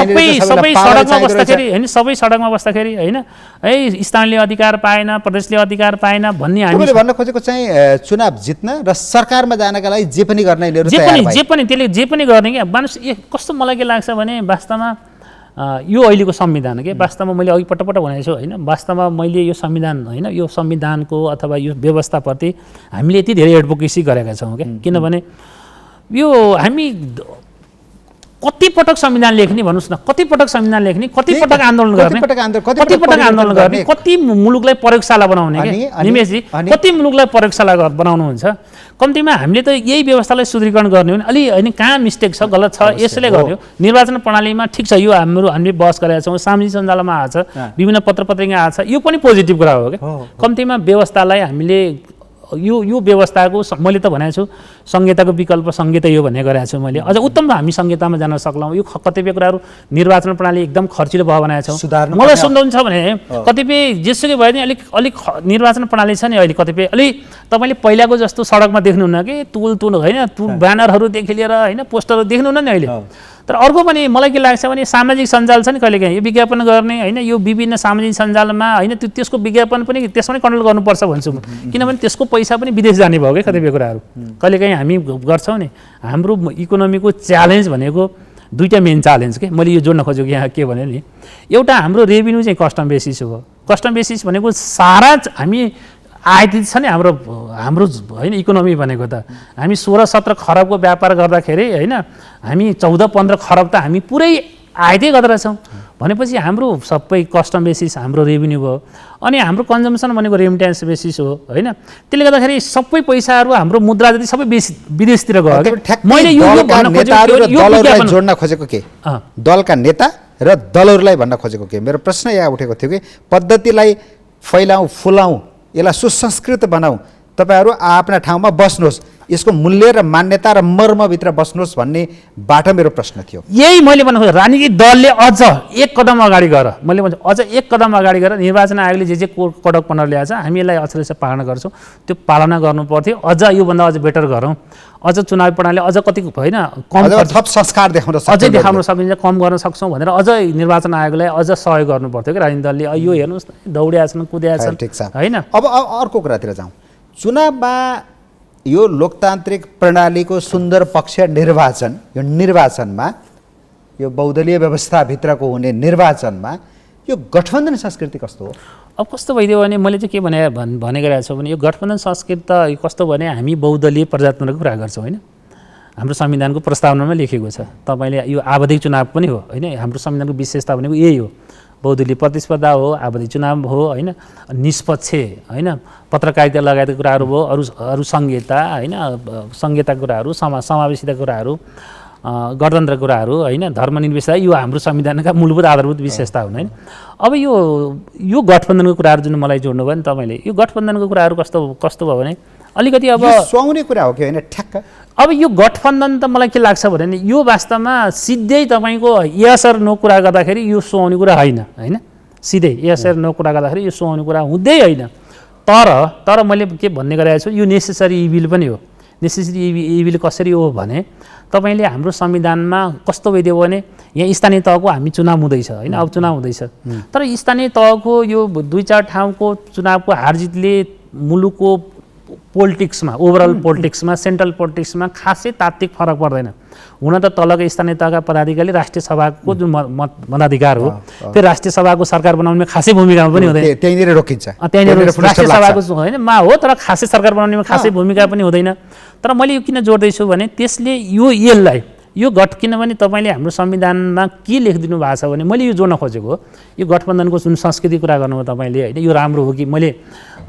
सबै सडकमा बस्दाखेरि होइन, सबै सडकमा बस्दाखेरि होइन है स्थानीयले अधिकार पाएन, प्रदेशले अधिकार पाएन भन्ने हामीले भन्न खोजेको चाहिँ चुनाव जित्न र सरकारमा जानका लागि जे पनि गर्न यिनीहरू त्यसले जे पनि गर्ने क्या। मानुस कस्तो मलाई के लाग्छ भने वास्तवमा यो अहिलेको संविधान के वास्तवमा मैले अघि पटक भनेको छु होइन, वास्तवमा मैले यो संविधान होइन, यो संविधानको अथवा यो व्यवस्थाप्रति हामीले यति धेरै एडभोकेसी गरेका छौँ क्या। किनभने यो हामी कतिपटक संविधान लेख्ने भन्नुहोस् न, कतिपटक संविधान लेख्ने, कतिपटक आन्दोलन गर्ने, कति मुलुकलाई प्रयोगशाला बनाउने क्या निमेशजी, कति मुलुकलाई प्रयोगशाला बनाउनुहुन्छ। कम्तीमा हामीले त यही व्यवस्थालाई सुदृढीकरण गर्ने हो नि। होइन कहाँ मिस्टेक छ, गलत छ, यसले गर्ने हो। निर्वाचन प्रणालीमा ठिक छ, यो हामीले बहस गरेका छौँ, सामाजिक सञ्जालमा आएको छ, विभिन्न पत्रिका आएको छ, यो पनि पोजिटिभ कुरा हो क्या। कम्तीमा व्यवस्थालाई हामीले यो व्यवस्थाको मैले त भनेको छु संहिताको विकल्प संहिता यो भन्ने गरेको छु मैले। अझ उत्तम हामी संहितामा जान सक्लौँ। यो कतिपय कुराहरू निर्वाचन प्रणाली एकदम खर्चिलो भयो भनेको छौँ। मलाई सुन्नुहुन्छ भने कतिपय जेसुकै भयो नि अलिक निर्वाचन प्रणाली छ नि अहिले कतिपय तपाईँले पहिलाको जस्तो सडकमा देख्नुहुन्न कि तुल होइन, ब्यानरहरूदेखि लिएर होइन पोस्टरहरू देख्नुहुन्न नि अहिले। तर अर्को पनि मलाई के लाग्छ भने सामाजिक सञ्जाल छ नि कहिलेकाहीँ यो विज्ञापन गर्ने होइन, यो विभिन्न सामाजिक सञ्जालमा होइन त्यसको विज्ञापन पनि त्यसमा पनि कन्ट्रोल गर्नुपर्छ भन्छु म। किनभने त्यसको पैसा पनि विदेश जाने भयो क्या कतिपय कुराहरू। कहिलेकाहीँ हामी गर्छौँ नि, हाम्रो इकोनोमीको च्यालेन्ज भनेको दुईवटा मेन च्यालेन्ज के मैले यो जोड्न खोजेको यहाँ के भने नि, एउटा हाम्रो रेभिन्यू चाहिँ कस्टम बेसिस हो। कस्टम बेसिस भनेको सारा हामी आयातित छ नि हाम्रो होइन इकोनोमी भनेको त हामी 16-17 खरबको व्यापार गर्दाखेरि होइन हामी 14-15 खरब त हामी पुरै आयातै गर्दा रहेछौँ भनेपछि हाम्रो सबै कस्टम बेसिस हाम्रो रेभिन्यू भयो। अनि हाम्रो कन्जम्सन भनेको रेमिट्यान्स बेसिस हो होइन। त्यसले गर्दाखेरि सबै पैसाहरू हाम्रो मुद्रा जति सबै विदेशतिर गयो। मैले यो जोड्न खोजेको के दलका नेता र दलहरूलाई भन्न खोजेको के मेरो प्रश्न यहाँ उठेको थियो कि पद्धतिलाई फैलाउँ, फुलाउँ, यसलाई सुसंस्कृत बनाऊ, तपाईँहरू आफ्ना ठाउँमा बस्नुहोस्, यसको मूल्य र मान्यता र मर्मभित्र बस्नुहोस् भन्ने बाट मेरो प्रश्न थियो। यही मैले भन्नु खोजेँ राजनीतिक दलले अझ एक कदम अगाडि गएर मैले भन्छु अझ एक कदम अगाडि गएर निर्वाचन आयोगले जे कडक बनाएर ल्याएको छ हामी यसलाई अक्षरशः पालना गर्छौँ, त्यो पालना गर्नु पर्थ्यो। अझ योभन्दा अझ बेटर गरौँ, अझ चुनावी प्रणाली अझ कति होइन कम थप संस्कार अझै देखाउन सकिन्छ, कम गर्न सक्छौँ भनेर अझ निर्वाचन आयोगलाई अझ सहयोग गर्नु पर्थ्यो कि राजनीतिक दलले। यो हेर्नुहोस् न दौडिया छन्, कुद्या छन् होइन। अब अर्को कुरातिर जाउँ। चुनावमा यो लोकतान्त्रिक प्रणालीको सुन्दर पक्ष निर्वाचन, यो निर्वाचनमा यो बहुदलीय व्यवस्थाभित्रको हुने निर्वाचनमा यो गठबन्धन संस्कृति कस्तो हो? अब कस्तो भइदियो भने मैले चाहिँ के भने गरिरहेको छु भने यो गठबन्धन संस्कृति त कस्तो भने हामी बहुदलीय प्रजातन्त्रको कुरा गर्छौँ होइन। हाम्रो संविधानको प्रस्तावनामा लेखेको छ। तपाईँले यो आवधिक चुनाव पनि हो होइन। हाम्रो संविधानको विशेषता भनेको यही हो, बहुदलीय प्रतिस्पर्धा हो, आवधिक चुनाव हो होइन, निष्पक्ष होइन, पत्रकारिता लगायतका कुराहरू भयो, अरू संहिता होइन, संहिताका कुराहरू, समावेशिता कुराहरू, गणतन्त्र कुराहरू होइन, धर्मनिरपेक्षता, यो हाम्रो संविधानका मूलभूत आधारभूत विशेषता हुन् होइन। अब यो गठबन्धनको कुराहरू जुन मलाई जोड्नु भयो नि तपाईँले, यो गठबन्धनको कुराहरू कस्तो भयो भने अलिकति अब सुहाउने कुरा हो कि होइन ठ्याक्क। अब यो गठबन्धन त मलाई के लाग्छ भने यो वास्तवमा सिधै तपाईँको यस र नो कुरा गर्दाखेरि यो सुहाउने कुरा होइन होइन। सिधै यस र नो कुरा गर्दाखेरि यो सुहाउने कुरा हुँदै होइन। तर मैले के भन्ने गरेको छु, यो नेसेसरी इभिल पनि हो। नेसेसरी इभिल कसरी हो भने तपाईँले हाम्रो संविधानमा कस्तो भइदियो भने यहाँ स्थानीय तहको हामी चुनाव हुँदैछ होइन। अब चुनाव हुँदैछ तर स्थानीय तहको यो 2-4 ठाउँको चुनावको हारजितले मुलुकको पोलिटिक्समा, ओभरअल पोलिटिक्समा, सेन्ट्रल पोलिटिक्समा खासै तात्विक फरक पर्दैन। हुन त तलको स्थानीय तहका पदाधिकारीले राष्ट्रिय सभाको जुन मताधिकार हो त्यो राष्ट्रिय सभाको सरकार बनाउनेमा खासै भूमिका पनि हुँदैन। त्यहीँनिर रोकिन्छ, त्यहाँनिर राष्ट्रिय सभाको होइन हो, तर खासै सरकार बनाउनेमा खासै भूमिका पनि हुँदैन। तर मैले यो किन जोड्दैछु भने त्यसले यसलाई किनभने तपाईँले हाम्रो संविधानमा के लेखिदिनु भएको छ भने मैले यो जोड्न खोजेको हो, यो गठबन्धनको जुन संस्कृति कुरा गर्नुभयो तपाईँले होइन, यो राम्रो हो कि मैले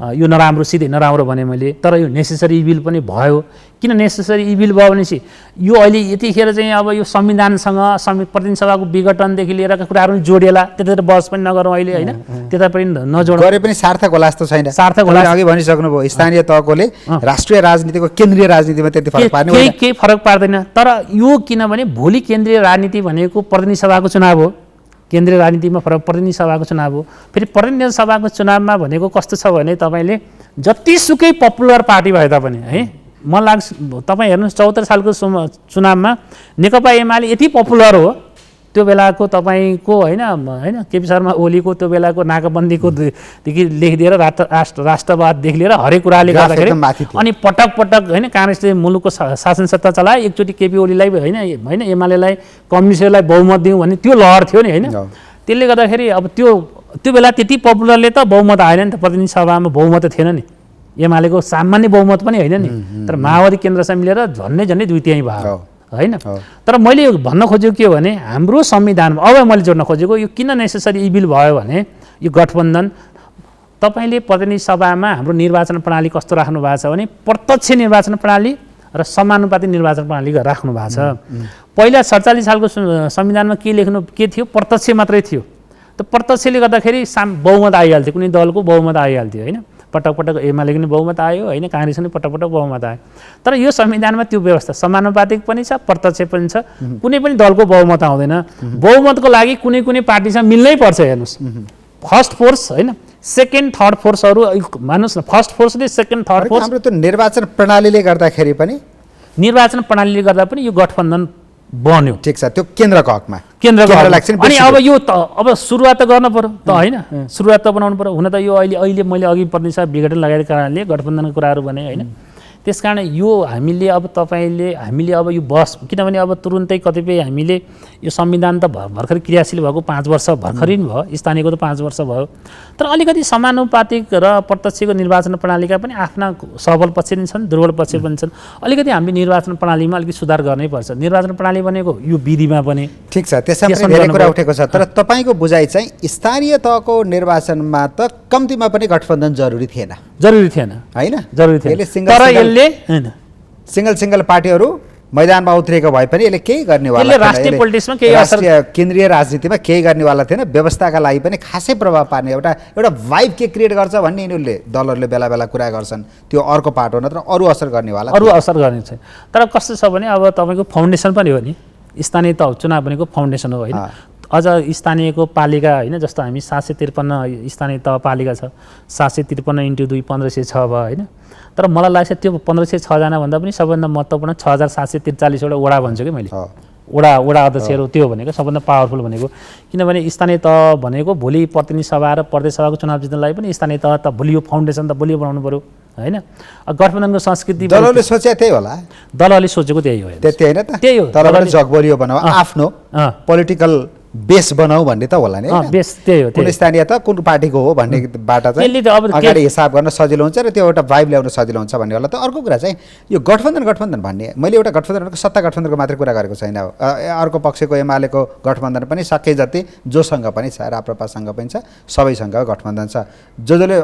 यो नराम्रो, सिधै नराम्रो भने मैले। तर यो नेसेसरी इभिल पनि भयो। किन नेसेसरी इभिल भयो भनेपछि यो अहिले यतिखेर चाहिँ अब यो संविधानसँग प्रतिनिधि सभाको विघटनदेखि लिएर कुराहरू जोडिएला, त्यतातिर बहस पनि नगरौँ अहिले होइन, त्यता पनि नजोडौँ। गरे पनि सार्थक होला जस्तो छैन। सार्थक होला, अघि भनिसक्नुभयो स्थानीय तहकोले राष्ट्रिय राजनीतिको केन्द्रीय राजनीतिमा त्यति फरक पार्ने होइन, केही फरक पार्दैन। तर यो किनभने भोलि केन्द्रीय राजनीति भनेको प्रतिनिधि सभाको चुनाव हो, केन्द्रीय राजनीतिमा प्रतिनिधि सभाको चुनाव हो। फेरि प्रतिनिधि सभाको चुनावमा भनेको कस्तो छ भने तपाईँले जतिसुकै पपुलर पार्टी भए तापनि है, मलाई लाग्छ तपाईँ हेर्नुहोस् 74 सालको चुनावमा नेकपा एमाले यति पपुलर हो, त्यो बेलाको तपाईँको होइन केपी शर्मा ओलीको त्यो बेलाको नाकाबन्दीकोदेखि लेखिदिएर राष्ट्रवाददेखि लिएर हरेक कुराले गर्दाखेरि अनि पटक होइन काङ्ग्रेसले मुलुकको शासन सत्ता चलायो। एकचोटि केपी ओलीलाई होइन एमालेलाई कम्युनिस्टलाई बहुमत दिउँ भन्ने त्यो लहर थियो नि होइन। त्यसले गर्दाखेरि अब त्यो बेला त्यति पपुलरले त बहुमत आएन नि त, प्रतिनिधि सभामा बहुमत थिएन नि, एमालेको सामान्य बहुमत पनि होइन नि। तर माओवादी केन्द्रसँग मिलेर झन्डै 2/3 भयो होइन। तर मैले भन्न खोजेको के हो भने हाम्रो संविधानमा अब मैले जोड्न खोजेको यो किन नेसेसरी इभिल भयो भने यो गठबन्धन तपाईँले प्रतिनिधि सभामा हाम्रो निर्वाचन प्रणाली कस्तो राख्नु भएको छ भने प्रत्यक्ष निर्वाचन प्रणाली र समानुपातिक निर्वाचन प्रणाली राख्नु भएको छ। पहिला 47 सालको संविधानमा के थियो, प्रत्यक्ष मात्रै थियो। त प्रत्यक्षले गर्दाखेरि बहुमत आइहाल्थ्यो, कुनै दलको बहुमत आइहाल्थ्यो होइन। पटक एमालेको पनि बहुमत आयो होइन, काङ्ग्रेस पनि पटक बहुमत आयो। तर यो संविधानमा त्यो व्यवस्था समानुपातिक पनि छ, प्रत्यक्ष पनि छ। कुनै पनि दलको बहुमत आउँदैन। बहुमतको लागि कुनै पार्टीसँग मिल्नै पर्छ। हेर्नुहोस्, फर्स्ट फोर्स होइन, सेकेन्ड थर्ड फोर्सहरू मान्नुहोस् न, फर्स्ट फोर्सले सेकेन्ड थर्ड फोर्स। हाम्रो त्यो निर्वाचन प्रणालीले गर्दाखेरि पनि यो गठबन्धन बन्यो। ठिक छ, त्यो केन्द्रको हकमा अनि अब यो अब सुरुवात त गर्न पर्यो त होइन, सुरुवात त बनाउनु पर्यो। हुन त यो अहिले मैले अघि प्रतिनिधि सभा विघटन लगाएको कारणले गठबन्धनको कुराहरू भने होइन। त्यसकारण यो हामीले अब यो बस, किनभने अब तुरुन्तै कतिपय हामीले यो संविधान त भर्खरै क्रियाशील भएको 5 वर्ष भर्खरै भयो, स्थानीयको त 5 वर्ष भयो। तर अलिकति समानुपातिक र प्रत्यक्षको निर्वाचन प्रणालीका पनि आफ्ना सबल पक्ष पनि छन्, दुर्बल पक्ष पनि छन्। अलिकति हामीले निर्वाचन प्रणालीमा अलिकति सुधार गर्नै पर्छ। निर्वाचन प्रणाली भनेको यो विधिमा पनि ठिक छ, त्यसमा पनि धेरै कुरा उठेको छ। तर तपाईँको बुझाइ चाहिँ स्थानीय तहको निर्वाचनमा त कम्तीमा पनि गठबन्धन जरुरी थिएन होइन, जरुरी थिएन। तर सिंगल पार्टीहरू मैदानमा उत्रेको भए पनि यसले केही गर्नेवाला थिएन, राष्ट्रिय पोलिटिक्समा केही असर, केन्द्रीय राजनीतिमा केही गर्नेवाला थिएन। व्यवस्थाका लागि पनि खासै प्रभाव पार्ने एउटा भाइब के क्रिएट गर्छ भन्ने यिनीहरूले दलहरूले बेला कुरा गर्छन्, त्यो अर्को पार्ट हो। नत्र अरू असर गर्ने छैन। तर कस्तो छ भने अब तपाईँको फाउन्डेसन पनि हो नि, स्थानीय तह चुनाव भनेको फाउन्डेसन हो होइन। अझ स्थानीयको पालिका होइन, जस्तो हामी 753 स्थानीय तह पालिका छ, 753 × 2 1506 भयो होइन। तर मलाई लाग्छ त्यो 1506 जना भन्दा पनि सबभन्दा महत्त्वपूर्ण 6743 वटा वडा भन्छु कि मैले, वडा अध्यक्षहरू त्यो भनेको सबभन्दा पावरफुल भनेको। किनभने स्थानीय तह भनेको भोलि प्रतिनिधि सभा र प्रदेश सभाको चुनाव जित्नलाई पनि स्थानीय तह त भोलि यो फाउन्डेसन त बलियो बनाउनु पऱ्यो होइन गठबन्धनको संस्कृति दलले सोचे त्यही होला दलले सोचेको त्यही हो त्यति होइन त त्यही हो दलले जगबलियो बनाऊ आफ्नो पोलिटिकल बेस बनाऊ भन्ने त होला नि बेस त्यही हो कुन स्थानीय त कुन पार्टीको हो भन्नेबाट त्यसले त चाहिँ अब अगाडि हिसाब गर्न सजिलो हुन्छ र त्यो एउटा भाइब ल्याउन सजिलो हुन्छ भन्ने होला त अर्को कुरा चाहिँ यो गठबन्धन भन्ने मैले एउटा गठबन्धनको सत्ता गठबन्धनको मात्रै कुरा गरेको छैन अर्को पक्षको एमालेको गठबन्धन पनि सके जति जोसँग पनि छ राप्रपासँग पनि छ सबैसँग गठबन्धन छ जसले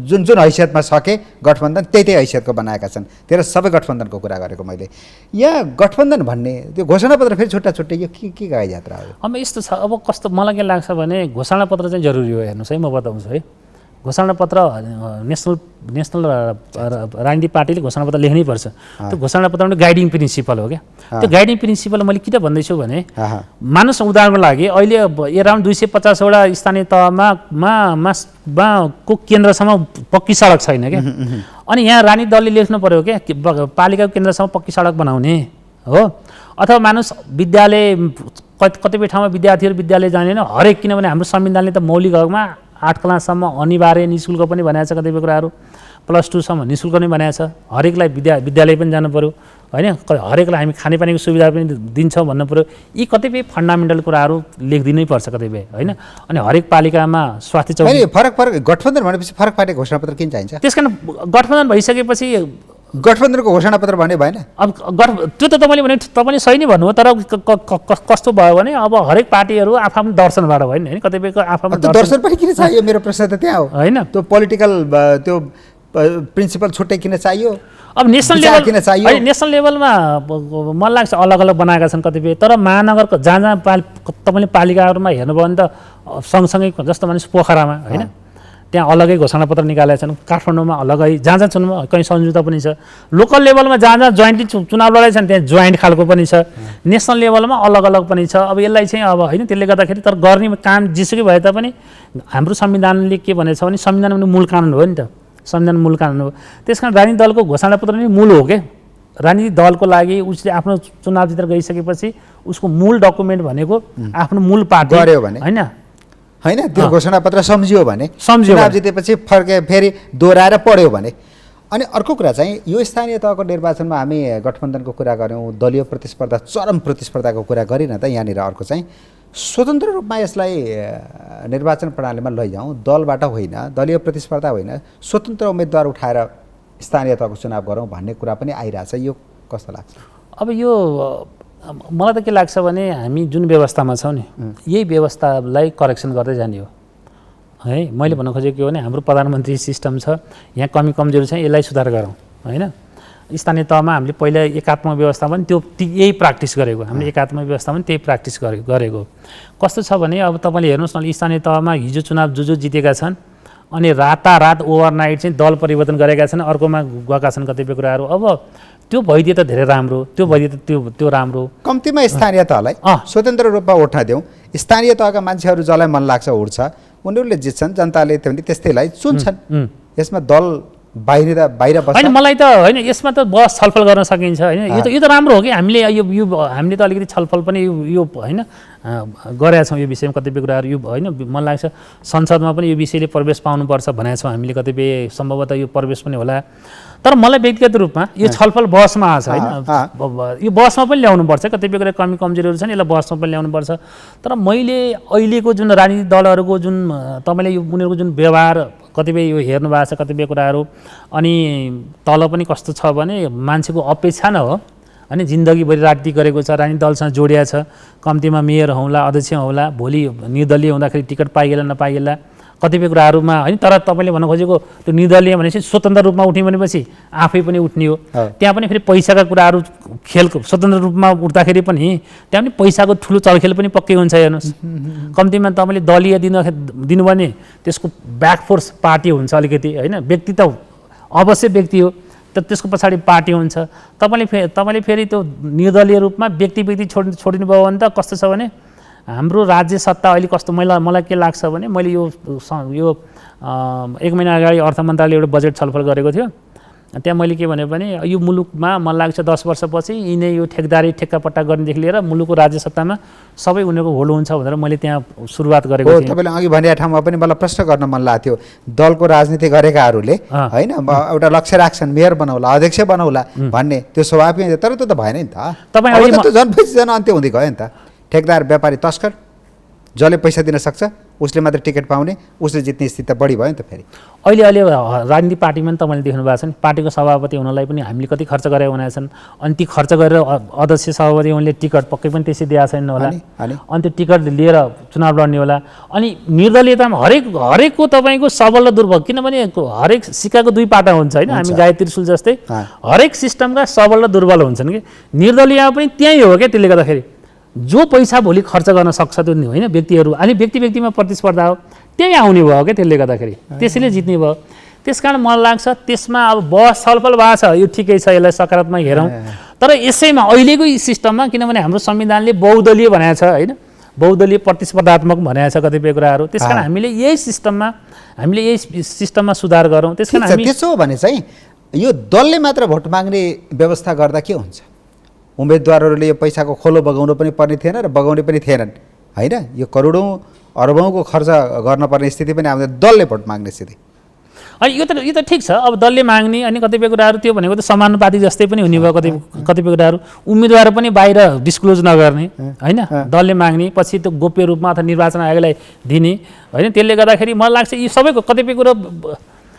जुन जुन हैसियतमा सके गठबन्धन त्यही हैसियतको बनाएका छन् तेरो सबै गठबन्धनको कुरा गरेको मैले यहाँ गठबन्धन भन्ने त्यो घोषणापत्र फेरि छुट्टा छुट्टै यो के गाई यात्रा हो अब यस्तो छ अब कस्तो मलाई के लाग्छ भने घोषणापत्र चाहिँ जरुरी हो हेर्नुहोस् है म बताउँछु है घोषणापत्र नेसनल राजनीतिक पार्टीले घोषणापत्र लेख्नै पर्छ त्यो घोषणापत्र गाइडिङ प्रिन्सिपल हो क्या त्यो गाइडिङ प्रिन्सिपल मैले किन भन्दैछु भने मानुस उदाहरणको लागि अहिले अराउन्ड 250वटा स्थानीय तहमा को केन्द्रसम्म पक्की सडक छैन क्या अनि यहाँ राजनीतिक दलले लेख्नु पर्यो क्या पालिकाको केन्द्रसम्म पक्की सडक बनाउने हो अथवा मानुस विद्यालय कतिपय ठाउँमा विद्यार्थीहरू विद्यालय जाँदैन हरेक किनभने हाम्रो संविधानले त मौलिक हकमा 8 क्लाससम्म अनिवार्य निःशुल्क पनि भनेको छ कतिपय कुराहरू +2 निःशुल्क पनि भनेको छ हरेकलाई विद्यालय पनि जानु पऱ्यो होइन हरेकलाई हामी खानेपानीको सुविधा पनि दिन्छौँ भन्नु पऱ्यो यी कतिपय फन्डामेन्टल कुराहरू लेखिदिनै पर्छ कतिपय होइन अनि हरेक पालिकामा स्वास्थ्य चौकी फरक गठबन्धन भनेपछि फरक पार्टी घोषणापत्र किन चाहिन्छ त्यस कारण गठबन्धन भइसकेपछि गठबन्धनको घोषणापत्र भने भएन अब त्यो त तपाईँले भने तपाईँले सही नै भन्नुभयो तर कस्तो भयो भने अब हरेक पार्टीहरू आफ्नो दर्शनबाट भयो नि होइन कतिपयको आफ्नो दर्शन पनि किन चाहियो मेरो प्रश्न त त्यहाँ हो होइन त्यो पोलिटिकल त्यो प्रिन्सिपल छुट्टै किन चाहियो अब नेसनल लेभल किन चाहियो नेसनल लेभलमा मलाई लाग्छ अलग अलग बनाएका छन् कतिपय तर महानगरको जहाँ तपाईँले पालिकाहरूमा हेर्नुभयो भने त सँगसँगै जस्तो मानिस पोखरामा होइन त्यहाँ अलगै घोषणापत्र निकालेका छन् काठमाडौँमा अलगै जहाँ चुनावमा कहीँ सम्झौता पनि छ लोकल लेभलमा जहाँ जोइन्टली चुनाव लडाइछन् त्यहाँ जोइन्ट खालको पनि छ नेसनल लेभलमा अलग अलग पनि छ अब यसलाई चाहिँ अब होइन त्यसले गर्दाखेरि तर गर्ने काम जेसुकै भए तापनि हाम्रो संविधानले के भनेको छ भने संविधान पनि मूल कानुन हो नि त संविधान मूल कानुन हो त्यस कारण राजनीतिक दलको घोषणापत्र नै मूल हो क्या राजनीतिक दलको लागि उसले आफ्नो चुनाव जितेर गइसकेपछि उसको मूल डकुमेन्ट भनेको आफ्नो मूल पार्टी गर्यो भने होइन त्यो घोषणापत्र सम्झियो भने चुनाव जितेपछि फर्के फेरि दोहोऱ्याएर पढ्यो भने अनि अर्को कुरा चाहिँ यो स्थानीय तहको निर्वाचनमा हामी गठबन्धनको कुरा गऱ्यौँ दलीय प्रतिस्पर्धा चरम प्रतिस्पर्धाको कुरा गरिन त यहाँनिर अर्को चाहिँ स्वतन्त्र रूपमा यसलाई निर्वाचन प्रणालीमा लैजाउँ दलबाट होइन दलीय प्रतिस्पर्धा होइन स्वतन्त्र उम्मेदवार उठाएर स्थानीय तहको चुनाव गरौँ भन्ने कुरा पनि आइरहेछ यो कस्तो लाग्छ अब यो मलाई त के लाग्छ भने हामी जुन व्यवस्थामा छौँ नि यही व्यवस्थालाई करेक्सन गर्दै जाने हो है मैले भन्न खोजेको के हो भने हाम्रो प्रधानमन्त्री सिस्टम छ यहाँ कमी कमजोरी छ यसलाई सुधार गरौँ होइन स्थानीय तहमा हामीले पहिला एकात्मक व्यवस्था पनि त्यो यही प्र्याक्टिस गरेको हामीले एकात्मक व्यवस्था पनि त्यही प्र्याक्टिस गरेको कस्तो छ भने अब तपाईँले हेर्नुहोस् न स्थानीय तहमा हिजो चुनाव जो जितेका छन् अनि रातारात ओभरनाइट चाहिँ दल परिवर्तन गरेका छन् अर्कोमा गएका छन् कतिपय कुराहरू अब त्यो भइदिए त धेरै राम्रो त्यो भइदिए त त्यो राम्रो कम्तीमा स्थानीय तहलाई स्वतन्त्र रूपमा उठ्न देऊ स्थानीय तहका मान्छेहरू जसलाई मन लाग्छ उठ्छ उनीहरूले जित्छन् जनताले त्यस्तैलाई चुन्छन् यसमा दल बाहिर बस्छ होइन मलाई त होइन यसमा त बस छलफल गर्न सकिन्छ होइन यो त राम्रो हो कि हामीले यो हामीले त अलिकति छलफल पनि यो होइन गरेका छौँ यो विषयमा कतिपय कुराहरू यो होइन मलाई लाग्छ संसदमा पनि यो विषयले प्रवेश पाउनुपर्छ भनेका छौँ हामीले कतिपय सम्भवतः यो प्रवेश पनि होला तर मलाई व्यक्तिगत रूपमा यो छलफल बहसमा आछ होइन यो बहसमा पनि ल्याउनुपर्छ कतिपय कुरा कमी कमजोरीहरू छन् यसलाई बहसमा पनि ल्याउनुपर्छ तर मैले अहिलेको जुन राजनीतिक दलहरूको जुन तपाईँले यो उनीहरूको जुन व्यवहार कतिपय यो हेर्नु भएको छ कतिपय कुराहरू अनि तल पनि कस्तो छ भने मान्छेको अपेक्षा न हो होइन जिन्दगीभरि राजनीति गरेको छ राजनीतिक दलसँग जोडिया छ कम्तीमा मेयर हौला अध्यक्ष हौला भोलि निर्दलीय हुँदाखेरि टिकट पाइएला नपाइएला कतिपय कुराहरूमा होइन तर तपाईँले भन्न खोजेको त्यो निर्दलीय भनेपछि स्वतन्त्र रूपमा उठ्ने भनेपछि आफै पनि उठ्ने हो त्यहाँ पनि फेरि पैसाका कुराहरू खेलको स्वतन्त्र रूपमा उठ्दाखेरि पनि त्यहाँ पनि पैसाको ठुलो चलखेल पनि पक्कै हुन्छ हेर्नुहोस् कम्तीमा तपाईँले दलीय दिनु भने त्यसको ब्याकफोर्स पार्टी हुन्छ अलिकति होइन व्यक्ति त अवश्य व्यक्ति हो तर त्यसको पछाडि पार्टी हुन्छ तपाईँले फेरि त्यो निर्दलीय रूपमा व्यक्ति छोडिनु भयो भने त कस्तो छ भने हाम्रो राज्य सत्ता अहिले कस्तो मलाई के लाग्छ भने मैले यो 1 महिना अगाडि अर्थ मन्त्रालयले एउटा बजेट छलफल गरेको थियो त्यहाँ मैले के भने पनि यो मुलुकमा मलाई लाग्छ 10 वर्षपछि यिनै यो ठेकदारी ठेक्कापट्टा गर्नेदेखि लिएर मुलुकको राज्य सत्तामा सबै उनीहरूको होल्ड हुन्छ भनेर मैले त्यहाँ सुरुवात गरेको थिएँ। तपाईँले अघि भने ठाउँमा पनि मलाई प्रश्न गर्न मन लाग्थ्यो, दलको राजनीति गरेकाहरूले होइन एउटा लक्ष्य राख्छन् मेयर बनाउला अध्यक्ष बनाउला भन्ने, त्यो स्वाभाविक, तर त्यो त भएन नि त। तपाईँ जनपछि अन्त्य हुँदै गयो नि त। ठेकदार व्यापारी तस्कर जसले पैसा दिन सक्छ उसले मात्र टिकट पाउने, उसले जित्ने स्थिति त बढी भयो नि त। फेरि अहिले राजनीतिक पार्टीमा पनि तपाईँले देख्नु भएको छ नि, पार्टीको सभापति हुनलाई पनि हामीले कति खर्च गरेका भनेका छन्। अनि ती खर्च गरेर अध्यक्ष सभापति उनले टिकट पक्कै पनि त्यसै दिएको छैन होला, अनि त्यो टिकट लिएर चुनाव लड्ने होला। अनि निर्दलीयतामा हरेकको तपाईँको सबल र दुर्बल, किनभने हरेक सिक्काको दुई पाटा हुन्छ होइन, हामी गाई त्रिशूल जस्तै हरेक सिस्टमका सबल र दुर्बल हुन्छन् कि। निर्दलीयमा पनि त्यही हो क्या। त्यसले गर्दाखेरि जो पैसा भोलि खर्च गर्न सक्छ त्यो होइन व्यक्तिहरू, अनि व्यक्तिमा प्रतिस्पर्धा हो, त्यही आउने भयो क्या। त्यसले गर्दाखेरि त्यसैले जित्ने भयो। त्यस कारण मलाई लाग्छ त्यसमा अब बहस छलफल भएको छ, यो ठिकै छ, यसलाई सकारात्मक हेरौँ। तर यसैमा अहिलेको सिस्टममा, किनभने हाम्रो संविधानले बहुदलीय भनेको छ होइन, बहुदलीय प्रतिस्पर्धात्मक भनेको छ कतिपय कुराहरू, त्यस कारण हामीले यही सिस्टममा सुधार गरौँ। त्यस कारण हामी त्यसो हो भने चाहिँ यो दलले मात्र भोट माग्ने व्यवस्था गर्दा के हुन्छ? उम्मेदवारहरूले यो पैसाको खोलो बगाउनु पनि पर्ने थिएन र बगाउने पनि थिएनन् होइन। यो करोडौँ अरबौँको खर्च गर्न पर्ने स्थिति पनि आउँदैन दलले भोट माग्ने स्थिति। अनि यो त ठिक छ, अब दलले माग्ने अनि कतिपय कुराहरू त्यो भनेको त समानुपातिक जस्तै पनि हुने भयो। कतिपय कुराहरू उम्मेदवार पनि बाहिर डिस्क्लोज नगर्ने होइन, दलले माग्ने पछि त्यो गोप्य रूपमा अथवा निर्वाचन आयोगलाई दिने होइन। त्यसले गर्दाखेरि मलाई लाग्छ यी सबैको कतिपय कुरो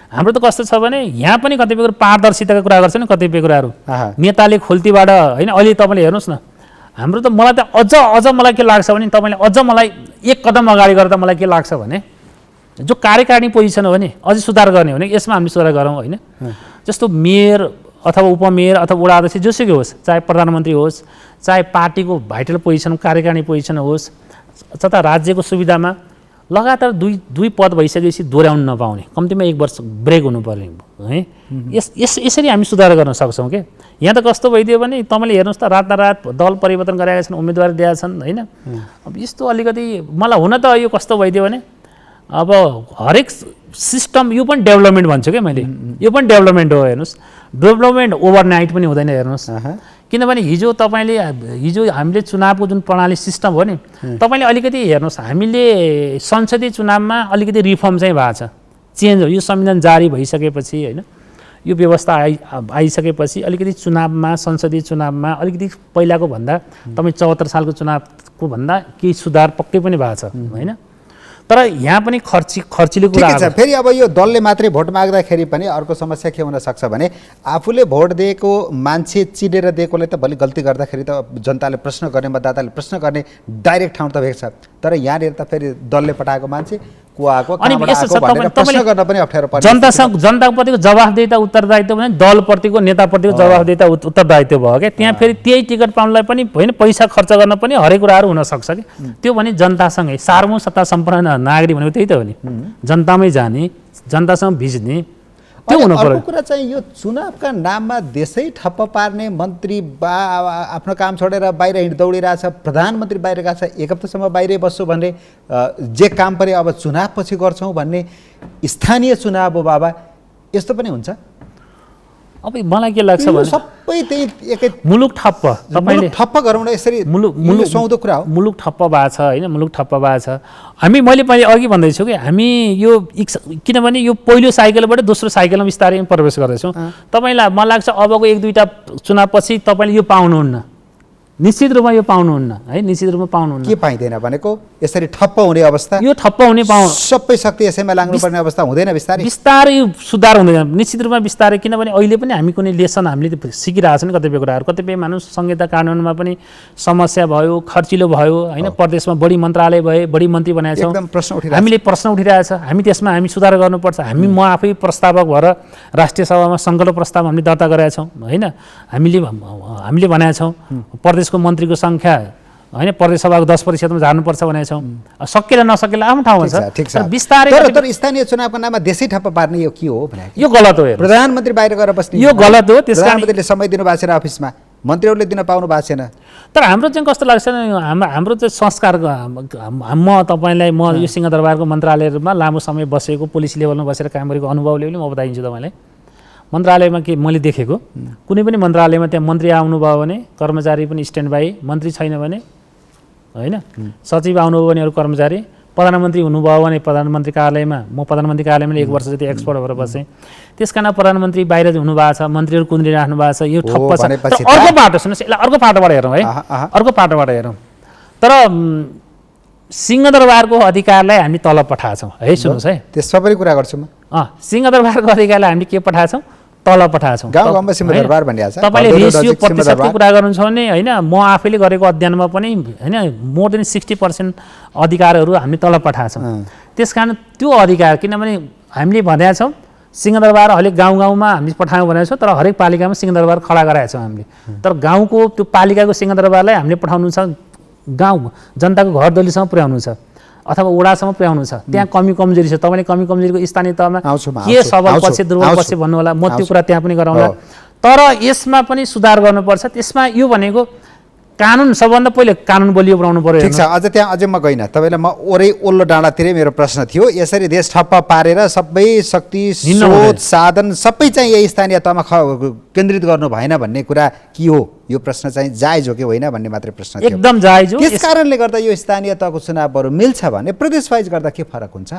हाम्रो त कस्तो छ भने यहाँ पनि कतिपय कुरो पारदर्शिताको कुरा गर्छ नि। कतिपय कुराहरू नेताले खोल्तीबाट होइन, अहिले तपाईँले हेर्नुहोस् न, हाम्रो त मलाई त अझ मलाई के लाग्छ भने तपाईँले अझ मलाई एक कदम अगाडि गरेर त मलाई के लाग्छ भने जो कार्यकारिणी पोजिसन हो भने अझै सुधार गर्ने हो भने यसमा हामीले सुधार गरौँ होइन। जस्तो मेयर अथवा उपमेयर अथवा वडा अध्यक्ष जोसुकै होस्, चाहे प्रधानमन्त्री होस्, चाहे पार्टीको भाइटल पोजिसन कार्यकारिणी पोजिसन होस्, तथा राज्यको सुविधामा लगातार दुई पद भइसकेपछि दोहोऱ्याउनु नपाउने, कम्तीमा 1 वर्ष ब्रेक हुनुपर्ने है। यसरी हामी सुधार गर्न सक्छौँ क्या। यहाँ त कस्तो भइदियो भने तपाईँले हेर्नुहोस् त रातारात दल परिवर्तन गराएका छन्, उम्मेदवार दिएका छन् होइन। अब यस्तो अलिकति मलाई हुन त यो कस्तो भइदियो भने अब हरेक सिस्टम यो पनि डेभलपमेन्ट भन्छु क्या मैले, यो पनि डेभलपमेन्ट हो। हेर्नुहोस् डेभलपमेन्ट ओभरनाइट पनि हुँदैन हेर्नुहोस्, किनभने हिजो हामीले चुनावको जुन प्रणाली सिस्टम हो नि, तपाईँले अलिकति हेर्नुहोस् हामीले संसदीय चुनावमा अलिकति रिफर्म चाहिँ भएको छ, चेन्ज हो। यो संविधान जारी भइसकेपछि होइन, यो व्यवस्था आइसकेपछि अलिकति चुनावमा संसदीय चुनावमा अलिकति पहिलाको भन्दा तपाईँ 74 सालको चुनावको भन्दा केही सुधार पक्कै पनि भएको छ होइन। तर यहाँ पनि खर्चिलो कुरा छ। फेरि अब यो दलले मात्रै भोट माग्दाखेरि पनि अर्को समस्या के हुन सक्छ भने आफूले भोट दिएको मान्छे चिनेर दिएकोले त भोलि गल्ती गर्दाखेरि त जनताले प्रश्न गर्ने, मतदाताले प्रश्न गर्ने डाइरेक्ट ठाउँ त भेट्छ। तर यहाँनिर त फेरि दलले पठाएको मान्छे को आएको प्रश्न गर्न पनि अप्ठ्यारो पर्छ। जनताप्रतिको जवाफदेहिता उत्तरदायित्व भने दलप्रतिको नेताप्रतिको जवाफदेहिता उत्तरदायित्व भयो क्या। त्यहाँ फेरि त्यही टिकट पाउनलाई पनि होइन पैसा खर्च गर्न पनि हरेक कुराहरू हुनसक्छ कि। त्यो भने जनतासँगै सार्वभौम सत्ता सम्पन्न नागरिक भनेको त्यही त हो नि, जनतामै जाने, जनतासँग भिज्ने, त्यो हुनु पर्यो। अर्को कुरा चाहिँ यो चुनावका नाममा देशै ठप्प पार्ने, मन्त्री आफ्नो काम छोडेर बाहिर दौडिरहेछ, प्रधानमन्त्री बाहिर गएको छ, 1 हप्तासम्म बाहिरै बस्छु भन्ने, जे काम परे अब चुनाव पछि गर्छौँ भन्ने, स्थानीय चुनाव हो बाबा, यस्तो पनि हुन्छ। अब मलाई के लाग्छ भने सबै त्यही एकै मुलुक ठप्प, तपाईँले ठप्प गरौँ न यसरी, मुलुक सुहाउँदो कुरा हो। मुलुक ठप्प भएको छ होइन, मुलुक ठप्प भएको छ। मैले अघि भन्दैछु कि हामी यो किनभने यो पहिलो साइकलबाट दोस्रो साइकलमा बिस्तारै प्रवेश गर्दैछौँ। तपाईँलाई मलाई लाग्छ अबको 1-2टा चुनावपछि तपाईँले यो पाउनुहुन्न, निश्चित रूपमा यो पाउनुहुन्न है, निश्चित रूपमा पाउनुहुन्न। के पाइँदैन भनेको यसरी ठप्प हुने अवस्था, यो ठप्प हुने सबै शक्ति यसैमा लाग्नुपर्ने अवस्था हुँदैन, बिस्तारै सुधार हुँदैन निश्चित रूपमा बिस्तारै। किनभने अहिले पनि हामी कुनै लेसन हामीले सिकिरहेको छौँ कतिपय कुराहरू, कतिपय मानिस संहिता कानुनमा पनि समस्या भयो, खर्चिलो भयो होइन, प्रदेशमा बढी मन्त्रालय भए, बढी मन्त्री बनाएका छौँ, हामीले प्रश्न उठिरहेछ, हामी त्यसमा हामी सुधार गर्नुपर्छ। म आफै प्रस्तावक भएर राष्ट्रिय सभामा सङ्कल्प प्रस्ताव हामीले दर्ता गरेका छौँ होइन, हामीले भनेका छौँ प्रदेशको मन्त्रीको सङ्ख्या होइन प्रदेश सभाको 10% झार्नुपर्छ भनेको छौँ। सकेला नसकेला आफ्नो ठाउँमा छ, बिस्तारै। तर स्थानीय चुनावको नाममा देशै ठप्प पार्ने यो के हो भने यो गलत हो। प्रधानमन्त्री बाहिर गएर बस्ने यो गलत हो। प्रधानमन्त्रीले समय दिनु भएको छैन अफिसमा, मन्त्रीहरूले दिन पाउनु भएको छैन। तर हाम्रो चाहिँ कस्तो लाग्छ हाम्रो चाहिँ संस्कारको तपाईँलाई म यो सिंहदरबारको मन्त्रालयमा लामो समय बसेको, पुलिस लेभलमा बसेर काम गरेको अनुभवले पनि म बताइदिन्छु तपाईँलाई। मन्त्रालयमा के मैले देखेको कुनै पनि मन्त्रालयमा त्यहाँ मन्त्री आउनुभयो भने कर्मचारी पनि स्ट्यान्ड बाई, मन्त्री छैन भने होइन सचिव आउनुभयो भने अरू कर्मचारी, प्रधानमन्त्री हुनुभयो भने प्रधानमन्त्री कार्यालयमा म प्रधानमन्त्री कार्यालयमा 1 वर्ष जति एक्सपर्ट भएर बसेँ। त्यस कारण प्रधानमन्त्री बाहिर हुनुभएको छ, मन्त्रीहरू कुन्द्रिराख्नु भएको छ, यो ठप्प छ। तर अर्को पाटो सुन्नुहोस्, यसलाई अर्को पाटोबाट हेरौँ है, अर्को पाटोबाट हेरौँ। तर सिंहदरबारको अधिकारलाई हामी तल पठाएछौँ है, सुन्नुहोस् है, त्यसमा पनि कुरा गर्छु म। सिंहदरबारको अधिकारलाई हामीले के पठाएछौँ, तल पठाएछौँ। गाउँमा सिंहदरबार भनिएको छ। तपाईँले रेसियो प्रतिशतको कुरा गर्नुहुन्छ भने होइन, म आफैले गरेको अध्ययनमा पनि होइन मोर देन 60% अधिकारहरू हामी तल पठाएछौँ। त्यस कारण त्यो अधिकार, किनभने हामीले भनेका छौँ सिंहदरबार हरेक गाउँमा हामी पठायौँ भनेको छौँ, तर हरेक पालिकामा सिंहदरबार खडा गराएका छौँ हामीले। तर गाउँको त्यो पालिकाको सिंहदरबारलाई हामीले पठाउनु छ, गाउँ जनताको घर दलीसम्म पुर्याउनु छ अथवा वडासम्म पुर्याउनु छ। त्यहाँ कमी कमजोरी छ, तपाईँले कमी कमजोरीको स्थानीय तहमा के सबल पक्ष दुर्बल पक्ष भन्नु होला, म त्यो कुरा त्यहाँ पनि गराउँला। तर यसमा पनि सुधार गर्नुपर्छ। त्यसमा यो भनेको कानुन, सबभन्दा पहिले कानुन बलियो बनाउनु पर्यो। ठिक छ, अझ त्यहाँ अझै म गइनँ। तपाईँलाई म ओल्लो डाँडातिरै मेरो प्रश्न थियो। यसरी देश ठप्प पारेर सबै शक्ति स्रोत साधन सबै चाहिँ यही स्थानीय तहमा केन्द्रित गर्नु भएन भन्ने कुरा के हो? यो प्रश्न चाहिँ जायज हो कि होइन भन्ने मात्रै प्रश्न थियो। एकदम जायज हो। त्यस कारणले गर्दा यो स्थानीय तहको चुनावहरू मिल्छ भने प्रदेश वाइज गर्दा के फरक हुन्छ?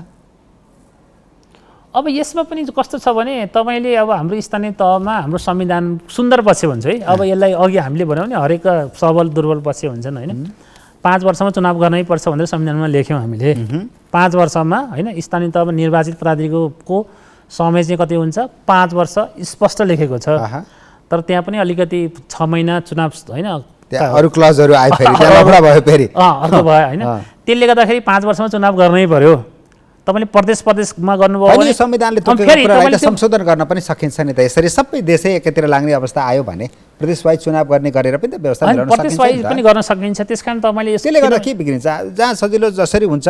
अब यसमा पनि कस्तो छ भने तपाईँले अब हाम्रो स्थानीय तहमा हाम्रो संविधान सुन्दर पक्ष भन्छ है। अब यसलाई अघि हामीले भन्यौँ नि हरेक सबल दुर्बल पक्ष हुन्छन् होइन। 5 वर्षमा चुनाव गर्नै पर्छ भनेर संविधानमा लेख्यौँ हामीले। 5 वर्षमा होइन स्थानीय तहमा निर्वाचित प्राधिकरणको समय चाहिँ कति हुन्छ? 5 वर्ष स्पष्ट लेखेको छ। तर त्यहाँ पनि अलिकति 6 महिना चुनाव होइन, अरू क्लजहरू आए फेरि भयो फेरि अर्को भयो होइन। त्यसले गर्दाखेरि 5 वर्षमा चुनाव गर्नै पर्यो। तपाईँले प्रदेशमा गर्नुभयो भने संविधानले संशोधन गर्न पनि सकिन्छ नि त। यसरी सबै देशै एकैतिर लाग्ने अवस्था आयो भने प्रदेश वाइज चुनाव गर्ने गरेर पनि त व्यवस्था मिलाउन सकिन्छ। प्रदेश वाइज पनि गर्न सकिन्छ। त्यसकारण तपाईँले त्यसले गर्दा के बिग्रिन्छ? जहाँ सजिलो जसरी हुन्छ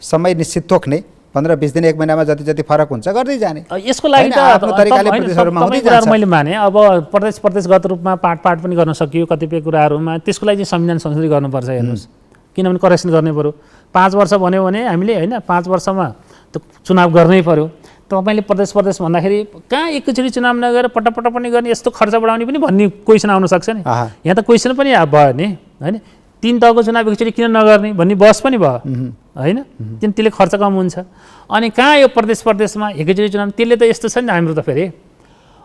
समय निश्चित तोक्ने 15-20 दिन 1 महिनामा जति जति फरक हुन्छ गर्दै जाने। यसको लागि त मैले माने अब प्रदेशगत रूपमा पाठ पनि गर्न सकियो कतिपय कुराहरूमा। त्यसको लागि चाहिँ संविधान संशोधन गर्नुपर्छ। हेर्नुहोस्, किनभने करेक्सन गर्नै पर्यो। 5 वर्ष भन्यो भने हामीले होइन 5 वर्षमा त चुनाव गर्नै पर्यो। तपाईँले प्रदेश भन्दाखेरि कहाँ एकैचोटि चुनाव नगरेर पटपट पनि गर्ने, यस्तो खर्च बढाउने पनि भन्ने क्वेसन आउन सक्छ नि। यहाँ त क्वेसन पनि भयो नि होइन। 3 तहको चुनाव एकचोटि किन नगर्ने भन्ने बहस पनि भयो होइन। त्यसले खर्च कम हुन्छ। अनि कहाँ यो प्रदेशमा एकैचोटि चुनाव, त्यसले त यस्तो छ नि हाम्रो त फेरि।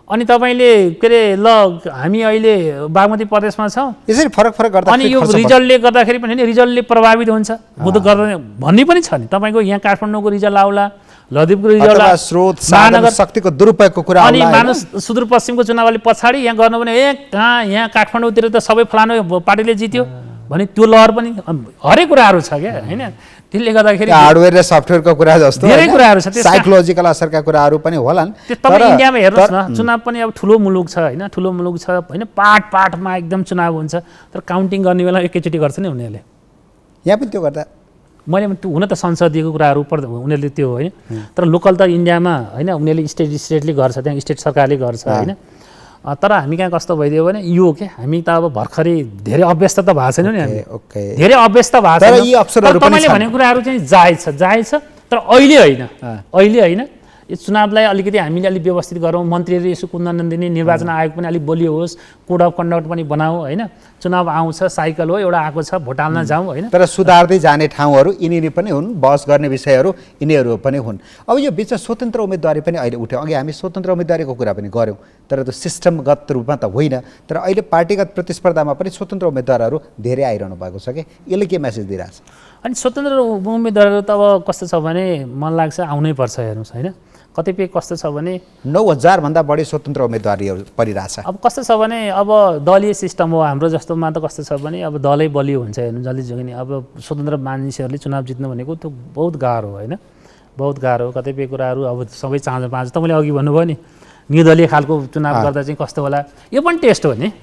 अनि तपाईँले के अरे ल हामी अहिले बागमती प्रदेशमा छौँ, यसरी फरक गर्दा अनि यो रिजल्टले गर्दाखेरि पनि होइन, रिजल्टले प्रभावित हुन्छ बुध गर्दैन भन्ने पनि छ नि। तपाईँको यहाँ काठमाडौँको रिजल्ट आउला, ललितपुरको रिजल्ट आउला, स्रोत साधन शक्तिको दुरुपयोगको कुरा अनि मानव सुदूरपश्चिमको चुनावले पछाडि यहाँ गर्नु भने कहाँ यहाँ काठमाडौँतिर त सबै फलानु पार्टीले जित्यो भने त्यो लहर पनि हरेक कुराहरू छ क्या होइन। त्यसले गर्दाखेरि हार्डवेयर र सफ्टवेयरको कुरा जस्तो धेरै कुराहरू छ, साइकोलोजिकल असरका कुराहरू पनि होलान्। तपाईँ इन्डियामा हेर्नुहोस् न, चुनाव पनि अब ठुलो मुलुक छ होइन, ठुलो मुलुक छ होइन, पाटमा एकदम चुनाव हुन्छ। तर काउन्टिङ गर्ने बेला एकैचोटि गर्छ नि उनीहरूले। यहाँ पनि त्यो गर्दा मैले त्यो हुन त संसदीयको कुराहरू उनीहरूले त्यो होइन। तर लोकल त इन्डियामा होइन उनीहरूले स्टेटले गर्छ, त्यहाँ स्टेट सरकारले गर्छ होइन। तर हामी कहाँ कस्तो भइदियो भने यो के हामी त अब भर्खरै धेरै अभ्यस्त त भएको छैन नि हामी, धेरै अभ्यस्त भएको छैन। तपाईँले भनेको कुराहरू चाहिँ जायज छ। तर अहिले होइन यो चुनावलाई अलिकति हामीले अलिक व्यवस्थित गरौँ, मन्त्रीहरू यसो कुन्दन दिने, निर्वाचन आयोग पनि अलिक बलियो होस्, कोड अफ कन्डक्ट पनि बनाऊ होइन। चुनाव आउँछ, साइकल हो एउटा आएको छ, भोट हाल्न जाउँ होइन। तर सुधार्दै जाने ठाउँहरू यिनी पनि हुन्, बहस गर्ने विषयहरू यिनीहरू पनि हुन्। अब यो बिचमा स्वतन्त्र उम्मेदवारी पनि अहिले उठ्यो। अघि हामी स्वतन्त्र उम्मेदवारीको कुरा पनि गऱ्यौँ, तर त्यो सिस्टमगत रूपमा त होइन। तर अहिले पार्टीगत प्रतिस्पर्धामा पनि स्वतन्त्र उम्मेदवारहरू धेरै आइरहनु भएको छ कि यसले के मेसेज दिइरहेछ? अनि स्वतन्त्र उम्मेदवारहरू त अब कस्तो छ भने मलाई लाग्छ आउनै पर्छ। हेर्नुहोस् होइन, कतिपय कस्तो छ भने 9,000 भन्दा बढी स्वतन्त्र उम्मेदवारीहरू परिरहेछ। अब कस्तो छ भने अब दलीय सिस्टम हो हाम्रो जस्तोमा त कस्तो छ भने अब दलै बलियो हुन्छ। हेर्नु जसले जोगिने अब स्वतन्त्र मानिसहरूले चुनाव जित्नु भनेको त्यो बहुत गाह्रो हो होइन, बहुत गाह्रो। कतिपय कुराहरू अब सबै चाँजो तपाईँले अघि भन्नुभयो नि निर्दलीय खालको चुनाव गर्दा चाहिँ कस्तो होला, यो पनि टेस्ट हो नि।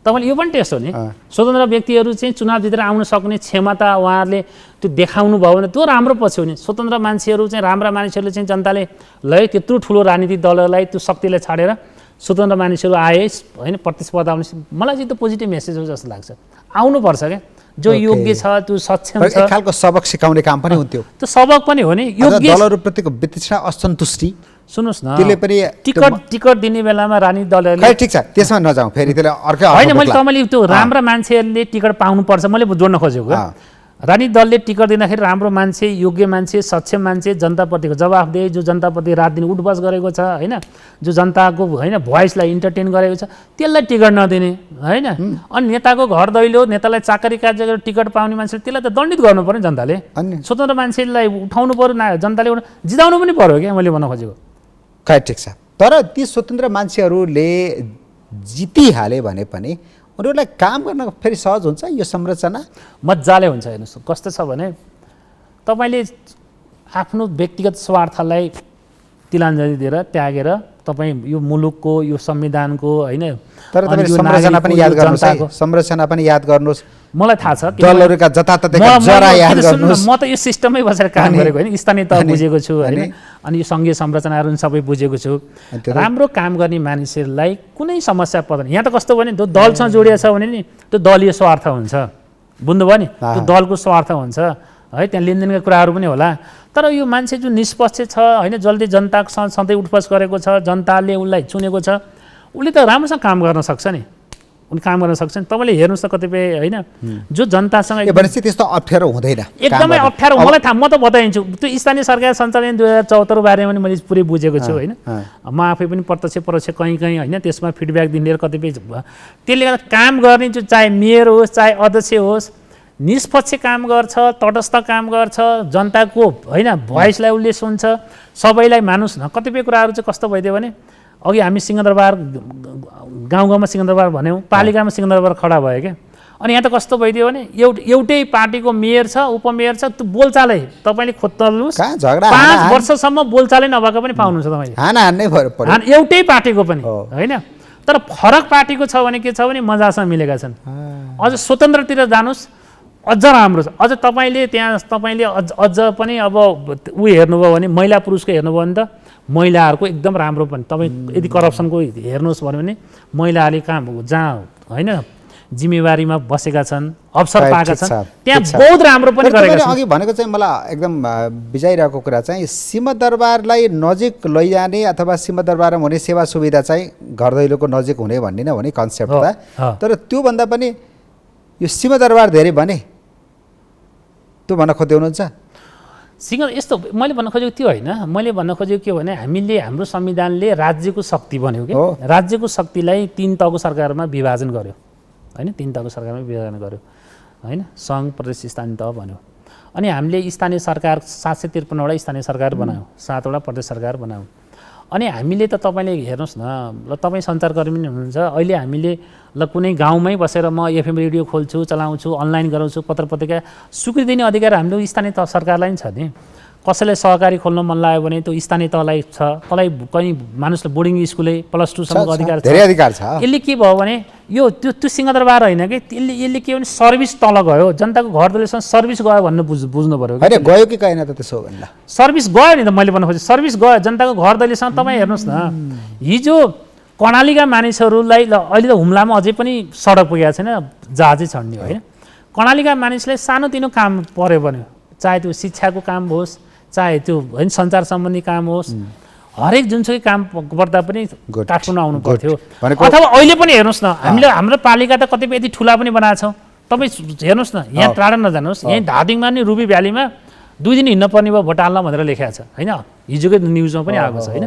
तपाईँले यो पनि टेस्ट हो नि, स्वतन्त्र व्यक्तिहरू चाहिँ चुनाव जितेर आउन सक्ने क्षमता उहाँहरूले त्यो देखाउनु भयो भने त्यो राम्रो पछि हो नि। स्वतन्त्र मान्छेहरू चाहिँ राम्रा मानिसहरूले चाहिँ जनताले ल त्यत्रो ठुलो राजनीतिक दललाई त्यो शक्तिलाई छाडेर स्वतन्त्र मानिसहरू आए होइन, प्रतिस्पर्धा आउने, मलाई चाहिँ त्यो पोजिटिभ मेसेज हो जस्तो लाग्छ। आउनुपर्छ क्या, जो योग्य छ त्यो सक्षम छ। एक खालको सबक सिकाउने काम पनि हुन्थ्यो। त्यो सबक पनि हो नि। योग्य दलहरूप्रतिको वितृष्णा असन्तुष्टि सुन्नुहोस् न त्यसले पनि टिकट दिने बेलामा राजनीतिक दलहरूले खै ठिक छ त्यसमा नजाउँ फेरि त्यसले अर्कै होइन मैले तपाईँले त्यो राम्रा मान्छेहरूले टिकट पाउनुपर्छ मैले जोड्न खोजेको राजनीतिक दलले टिकट दिँदाखेरि राम्रो मान्छे योग्य मान्छे सक्षम मान्छे जनताप्रतिको जवाफदेही जो जनताप्रति रात दिन उठबस गरेको छ होइन जो जनताको होइन भोइसलाई इन्टरटेन गरेको छ त्यसलाई टिकट नदिने होइन अनि नेताको घर दैलो नेतालाई चाकरी कार्य गरेर टिकट पाउने मान्छेले त्यसलाई त दण्डित गर्नु पर्यो जनताले स्वतन्त्र मान्छेलाई उठाउनु पर्यो जनताले जिताउनु पनि पर्यो क्या मैले भन्न खोजेको खै ठिक छ तर ती स्वतन्त्र मान्छेहरूले जितिहाले भने पनि उनीहरूलाई काम गर्न फेरि सहज हुन्छ यो संरचना मजाले हुन्छ हेर्नुहोस् कस्तो छ भने तपाईँले आफ्नो व्यक्तिगत स्वार्थलाई तिलाञ्जली दिएर त्यागेर तपाईँ यो मुलुकको यो संविधानको होइन तर तपाईले संरचना पनि याद गर्नुहोस् है संरचना पनि याद गर्नुहोस् मलाई थाहा छ दलहरूका जताततैका जरा याद गर्नुहोस् म त यो सिस्टममै बसेर काम गरेको होइन स्थानीय तह बुझेको छु होइन अनि यो सङ्घीय संरचनाहरू सबै बुझेको छु राम्रो काम गर्ने मानिसहरूलाई कुनै समस्या पर्दैन यहाँ त कस्तो भने त्यो दलसँग जोडिएको छ भने नि त्यो दलीय स्वार्थ हुन्छ बुझ्नुभयो नि त्यो दलको स्वार्थ हुन्छ है त्यहाँ लेनदेनका कुराहरू पनि होला तर यो मान्छे जो निष्पक्ष छ होइन जसले जनतासँग सधैँ उठबस गरेको छ जनताले उसलाई चुनेको छ उसले त राम्रोसँग काम गर्न सक्छ नि उनी काम गर्न सक्छन् तपाईँले हेर्नुहोस् त कतिपय होइन जो जनतासँग भनेपछि त्यस्तो अप्ठ्यारो हुँदैन एकदमै अप्ठ्यारो मलाई थाहा म त बताइदिन्छु त्यो स्थानीय सरकार सञ्चालन 2074 बारेमा पनि मैले पुरै बुझेको छु होइन म आफै पनि प्रत्यक्ष परोक्ष कहीँ कहीँ होइन त्यसमा फिडब्याक दिने कतिपय त्यसले गर्दा काम गर्ने जो चाहे मेयर होस् चाहे अध्यक्ष होस् निष्पक्ष काम गर्छ तटस्थ काम गर्छ जनताको होइन भोइसलाई उसले सुन्छ सबैलाई मानुस् न कतिपय कुराहरू चाहिँ कस्तो भइदियो भने अघि हामी सिंहदरबार गाउँ गाउँमा सिंहदरबार भन्यौँ पालिकामा सिंहदरबार खडा भयो क्या अनि यहाँ त कस्तो भइदियो भने एउटै पार्टीको मेयर छ उपमेयर छ त्यो बोलचालै तपाईँले खोज्नुहोस् 5 वर्षसम्म बोलचालै नभएको पनि पाउनुहुन्छ तपाईँले एउटै पार्टीको पनि होइन तर फरक पार्टीको छ भने के छ भने मजासँग मिलेका छन् अझ स्वतन्त्रतिर जानुहोस् अझ राम्रो छ अझ तपाईँले त्यहाँ तपाईँले अझ पनि अब ऊ हेर्नुभयो भने महिला पुरुषको हेर्नुभयो भने त महिलाहरूको एकदम राम्रो पनि तपाईँ यदि करप्सनको हेर्नुहोस् भन्यो भने महिलाहरूले काम जहाँ होइन जिम्मेवारीमा बसेका छन् अवसर पाएका छन् त्यहाँ बहुत राम्रो पनि गरेका छन् अघि भनेको चाहिँ मलाई एकदम बिजाइरहेको कुरा चाहिँ सिंहदरबारलाई नजिक लैजाने अथवा सिंहदरबारमा हुने सेवा सुविधा चाहिँ घर दैलोको नजिक हुने भन्ने न भने कन्सेप्ट त तर त्योभन्दा पनि यो सिंहदरबार धेरै भने त्यो भन्न खोज्दै हुनुहुन्छ यस्तो मैले भन्न खोजेको त्यो होइन मैले भन्न खोजेको के भने हामीले हाम्रो संविधानले राज्यको शक्ति भन्यो कि राज्यको शक्तिलाई 3 तहको सरकारमा विभाजन गर्यो होइन 3 तहको सरकारमा विभाजन गर्यो होइन सङ्घ प्रदेश स्थानीय तह भन्यो अनि हामीले स्थानीय सरकार 753 वटा स्थानीय सरकार बनायौँ 7 वटा प्रदेश सरकार बनायौँ अनि हामीले त तपाईँले हेर्नुहोस् न ल तपाईँ सञ्चारकर्मी नै हुनुहुन्छ अहिले हामीले ल कुनै गाउँमै बसेर म एफएम रेडियो खोल्छु चलाउँछु अनलाइन गराउँछु पत्र पत्रिका स्वीकृति दिने अधिकार हाम्रो स्थानीय तह सरकारलाई नि छ नि कसैलाई सहकारी खोल्न मन लाग्यो भने त्यो स्थानीय तहलाई छ तँलाई कहीँ मानुसले बोर्डिङ स्कुलै +2 सम्मको अधिकार छ धेरै अधिकार छ यसले के भयो भने यो त्यो सिंहदरबार होइन कि यसले के भने सर्भिस तल गयो जनताको घर दैलोसँग सर्भिस गयो भन्ने बुझ्नु पर्यो होइन गयो कि गएन त त्यसो भन्दा सर्भिस गयो नि त मैले भन्नु खोजेँ सर्भिस गयो जनताको घर दैलोसँग तपाईँ हेर्नुहोस् न हिजो कर्णालीका मानिसहरूलाई अहिले त हुम्लामा अझै पनि सडक पुगेको छैन जहाजै छड्ने होइन कर्णालीका मानिसलाई सानोतिनो काम पर्यो भने चाहे त्यो शिक्षाको काम होस् चाहे त्यो होइन सञ्चार सम्बन्धी काम होस् हरेक जुनसुकै काम गर्दा पनि काठमाडौँ आउनु पर्थ्यो अथवा अहिले पनि हेर्नुहोस् न हामीले हाम्रो पालिका त कतिपय यति ठुला पनि बनाएको छौँ तपाईँ हेर्नुहोस् न यहाँ टाढा नजानुहोस् यहीँ धादिङमा नि रुबी भ्यालीमा 2 दिन हिँड्न पर्ने भयो भोट हाल्न भनेर लेखेको छ होइन हिजोकै न्युजमा पनि आएको छ होइन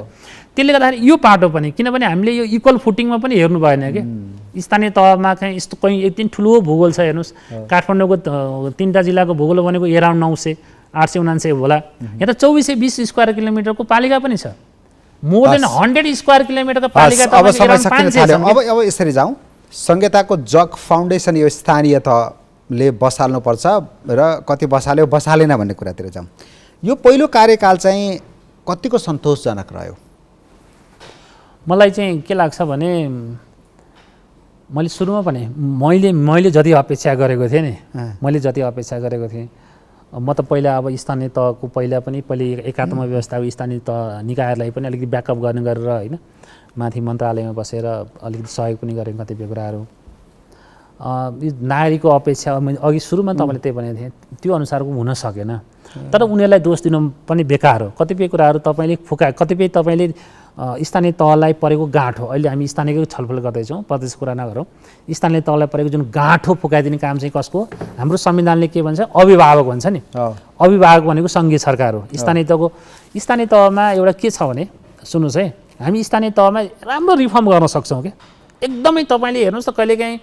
त्यसले गर्दाखेरि यो पाटो पनि किनभने हामीले यो इक्वल फुटिङमा पनि हेर्नु भएन कि स्थानीय तहमा चाहिँ यस्तो कहीँ एकदम ठुलो भूगोल छ हेर्नुहोस् काठमाडौँको 3टा जिल्लाको भूगोल भनेको एराउन्ड 900 879 होला यहाँ त 2420 स्क्वायर किलोमिटरको पालिका पनि छ मोर देन 100 स्क्वायर किलोमिटरको पालिका त अब यसरी जाउँ संहिताको जग फाउन्डेसन यो स्थानीय तहले बसाल्नुपर्छ र कति बसाल्यो बसालेन भन्ने कुरातिर जाउँ यो पहिलो कार्यकाल चाहिँ कतिको सन्तोषजनक रह्यो मलाई चाहिँ के लाग्छ भने मैले सुरुमा भने मैले जति अपेक्षा गरेको थिएँ नि मैले जति अपेक्षा गरेको थिएँ म त पहिला अब स्थानीय तहको पहिला पनि पहिले एकात्म व्यवस्थाको स्थानीय तह निकायहरूलाई पनि अलिकति ब्याकअप गर्ने गरेर होइन माथि मन्त्रालयमा बसेर अलिकति सहयोग पनि गरेँ कतिपय कुराहरू नागरिकको अपेक्षा अघि सुरुमा तपाईँले त्यही भनेको थिएँ त्यो अनुसारको हुन सकेन तर उनीहरूलाई दोष दिनु पनि बेकार हो। कतिपय कुराहरू तपाईँले कतिपय तपाईँले स्थानीय तहलाई परेको गाँठो, अहिले हामी स्थानीयकै छलफल गर्दैछौँ, प्रदेशको कुरा नगरौँ, स्थानीय तहलाई परेको जुन गाँठो फुकाइदिने काम चाहिँ कसको? हाम्रो संविधानले के भन्छ? अभिभावक भन्छ नि। अभिभावक भनेको सङ्घीय सरकार हो। स्थानीय तहमा एउटा के छ भने सुन्नुहोस् है, हामी स्थानीय तहमा राम्रो रिफर्म गर्न सक्छौँ क्या। एकदमै तपाईँले हेर्नुहोस् त कहिलेकाहीँ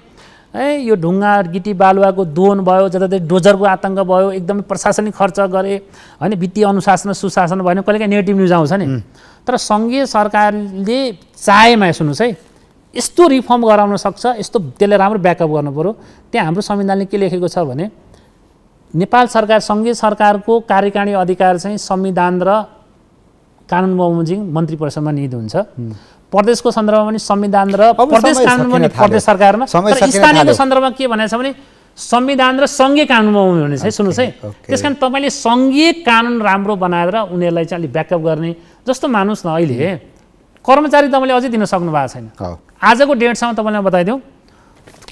यो ढुङ्गा गिटी बालुवाको दोहन भयो, जताततै डोजरको आतङ्क भयो, एकदमै प्रशासनिक खर्च गरे होइन, वित्तीय अनुशासन सुशासन भएन, कहिलेकाहीँ नेगेटिभ न्युज आउँछ नि। तर सङ्घीय सरकारले चाहेमा सुन्नुहोस् है, यस्तो रिफर्म गराउन सक्छ, यस्तो त्यसले राम्रो ब्याकअप गर्नु पऱ्यो। त्यहाँ हाम्रो संविधानले के लेखेको छ भने नेपाल सरकार सङ्घीय सरकारको कार्यकारिणी अधिकार चाहिँ संविधान र कानुन बमोजिम मन्त्री परिषदमा निहित हुन्छ। प्रदेशको सन्दर्भमा पनि संविधान र प्रदेश कानुन पनि प्रदेश सरकारमा, तर स्थानीयको सन्दर्भमा के भनेको छ भने संविधान र सङ्घीय कानुन बमोजिम हुनेछ है। सुन्नुहोस् है, त्यसकारण तपाईँले सङ्घीय कानुन राम्रो बनाएर उनीहरूलाई चाहिँ अलिक ब्याकअप गर्ने जस्तो मानुस् न। अहिले कर्मचारी तपाईँले अझै दिन सक्नु भएको छैन। आजको डेटसम्म तपाईँलाई बताइदिउँ,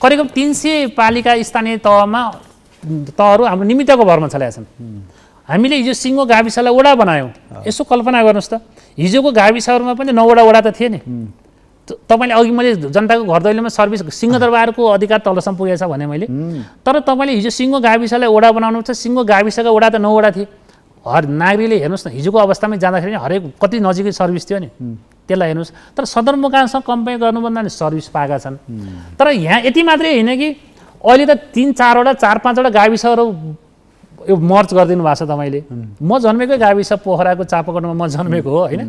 करिब 300 पालिका स्थानीय तहहरू हाम्रो निमित्तको भरमा चलेका छन्। हामीले हिजो सिङ्गो गाविसलाई वडा बनायौँ। यसो कल्पना गर्नुहोस् त, हिजोको गाविसहरूमा पनि 9 वडा त थिए नि। तपाईँले अघि मैले जनताको घर दैलोमा सर्भिस सिंहदरबारको अधिकार तलसम्म पुगेको छ भने मैले, तर तपाईँले हिजो सिङ्गो गाविसलाई वडा बनाउनु छ, सिङ्गो गाविसका वडा त 9 वडा थिए। हर नागरिकले हेर्नुहोस् न, हिजोको अवस्थामै जाँदाखेरि हरेक कति नजिकै सर्भिस थियो नि, त्यसलाई हेर्नुहोस्। तर सदरमुकामसँग कम्पेयर गर्नुभन्दा नि सर्भिस पाएका छन्। तर यहाँ यति मात्रै होइन कि अहिले त 3-4 वटा 4-5 वटा गाविसहरू यो मर्च गरिदिनु भएको छ तपाईँले। म जन्मेकै गाविस पोखराको चापाकोटमा म जन्मेको हो होइन।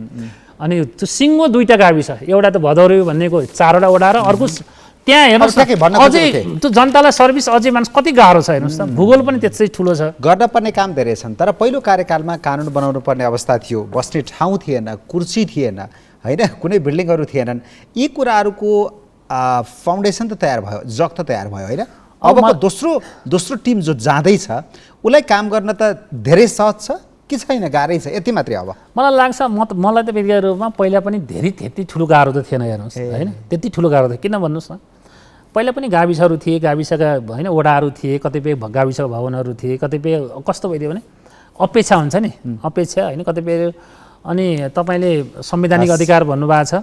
अनि त्यो सिङ्गो 2टा गाविस, एउटा त भदौरे भन्नेको 4 वटा वडा र अर्को त्यहाँ हेर्नुहोस् अझै त्यो जनतालाई सर्भिस अझै मान्छे कति गाह्रो छ हेर्नुहोस् त। भूगोल पनि त्यस्तै ठुलो छ। गर्न पर्ने काम धेरै छन्, तर पहिलो कार्यकालमा कानुन बनाउनु पर्ने अवस्था थियो, बस्ने ठाउँ थिएन, कुर्सी थिएन होइन, कुनै बिल्डिङहरू थिएनन्। यी कुराहरूको फाउन्डेसन त तयार भयो, जग त तयार भयो होइन। अबको दोस्रो टिम जो जाँदैछ उसलाई काम गर्न त धेरै सहज छ कि छैन, गाह्रै छ, यति मात्रै? अब मलाई लाग्छ मलाई त व्यक्तिगत रूपमा पहिला पनि त्यति ठुलो गाह्रो त थिएन हेर्नुहोस् होइन, त्यति ठुलो गाह्रो थियो। किन भन्नुहोस् न, पहिला पनि गाविसहरू थिए, गाविसका होइन वडाहरू थिए, कतिपय गाविसका भवनहरू थिए, कतिपय कस्तो भइदियो भने अपेक्षा हुन्छ नि, अपेक्षा होइन कतिपय। अनि तपाईँले संवैधानिक अधिकार भन्नुभएको छ,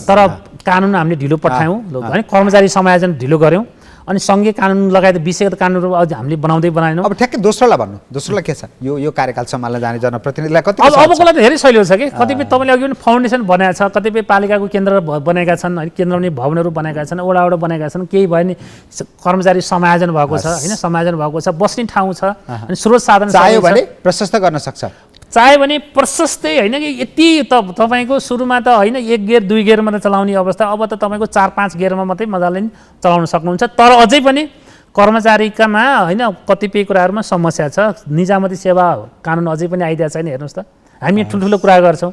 तर कानुन हामीले ढिलो पठायौँ होइन, कर्मचारी समायोजन ढिलो गऱ्यौँ, अनि सङ्घीय कानुन लगायत विषयगत कानुनहरू अझ हामीले बनाएनौँ। अब ठ्याक्कै दोस्रोलाई भन्नु, दोस्रोलाई के छ? यो कार्यकाल सम्हाल्न जाने जनप्रतिनिधिलाई कति? अबकोलाई त धेरै सजिलो छ कि। कतिपय तपाईँले अघि पनि फाउन्डेसन बनाएको छ, कतिपय पालिकाको केन्द्र बनाएका छन् होइन, केन्द्र पनि भवनहरू बनाएका छन्, वडावडा बनाएका छन्, केही भयो नि कर्मचारी समायोजन भएको छ होइन, समायोजन भएको छ, बस्ने ठाउँ छ, अनि स्रोत साधन चाहियो भने प्रशस्त गर्न सक्छ। चाह्यो भने प्रशस्तै होइन कि यति तपाईँको सुरुमा त होइन 1 गियर 2 गियरमा त चलाउने अवस्था, अब त तपाईँको 4-5 गियरमा मात्रै मजाले चलाउन सक्नुहुन्छ। तर अझै पनि कर्मचारीकामा होइन कतिपय कुराहरूमा समस्या छ। निजामती सेवा कानुन अझै पनि आइदिएको छैन हेर्नुहोस् त। हामी ठुल्ठुलो कुरा गर्छौँ,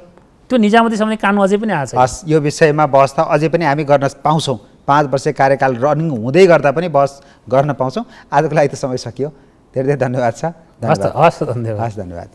त्यो निजामती सम्बन्धी कानुन अझै पनि आएको छ। यो विषयमा बहस त अझै पनि हामी गर्न पाउँछौँ। 5 वर्ष कार्यकाल रनिङ हुँदै गर्दा पनि बहस गर्न पाउँछौँ। आजको लागि त समय सकियो। धेरै धेरै धन्यवाद छ। हस् धन्यवाद। धन्यवाद।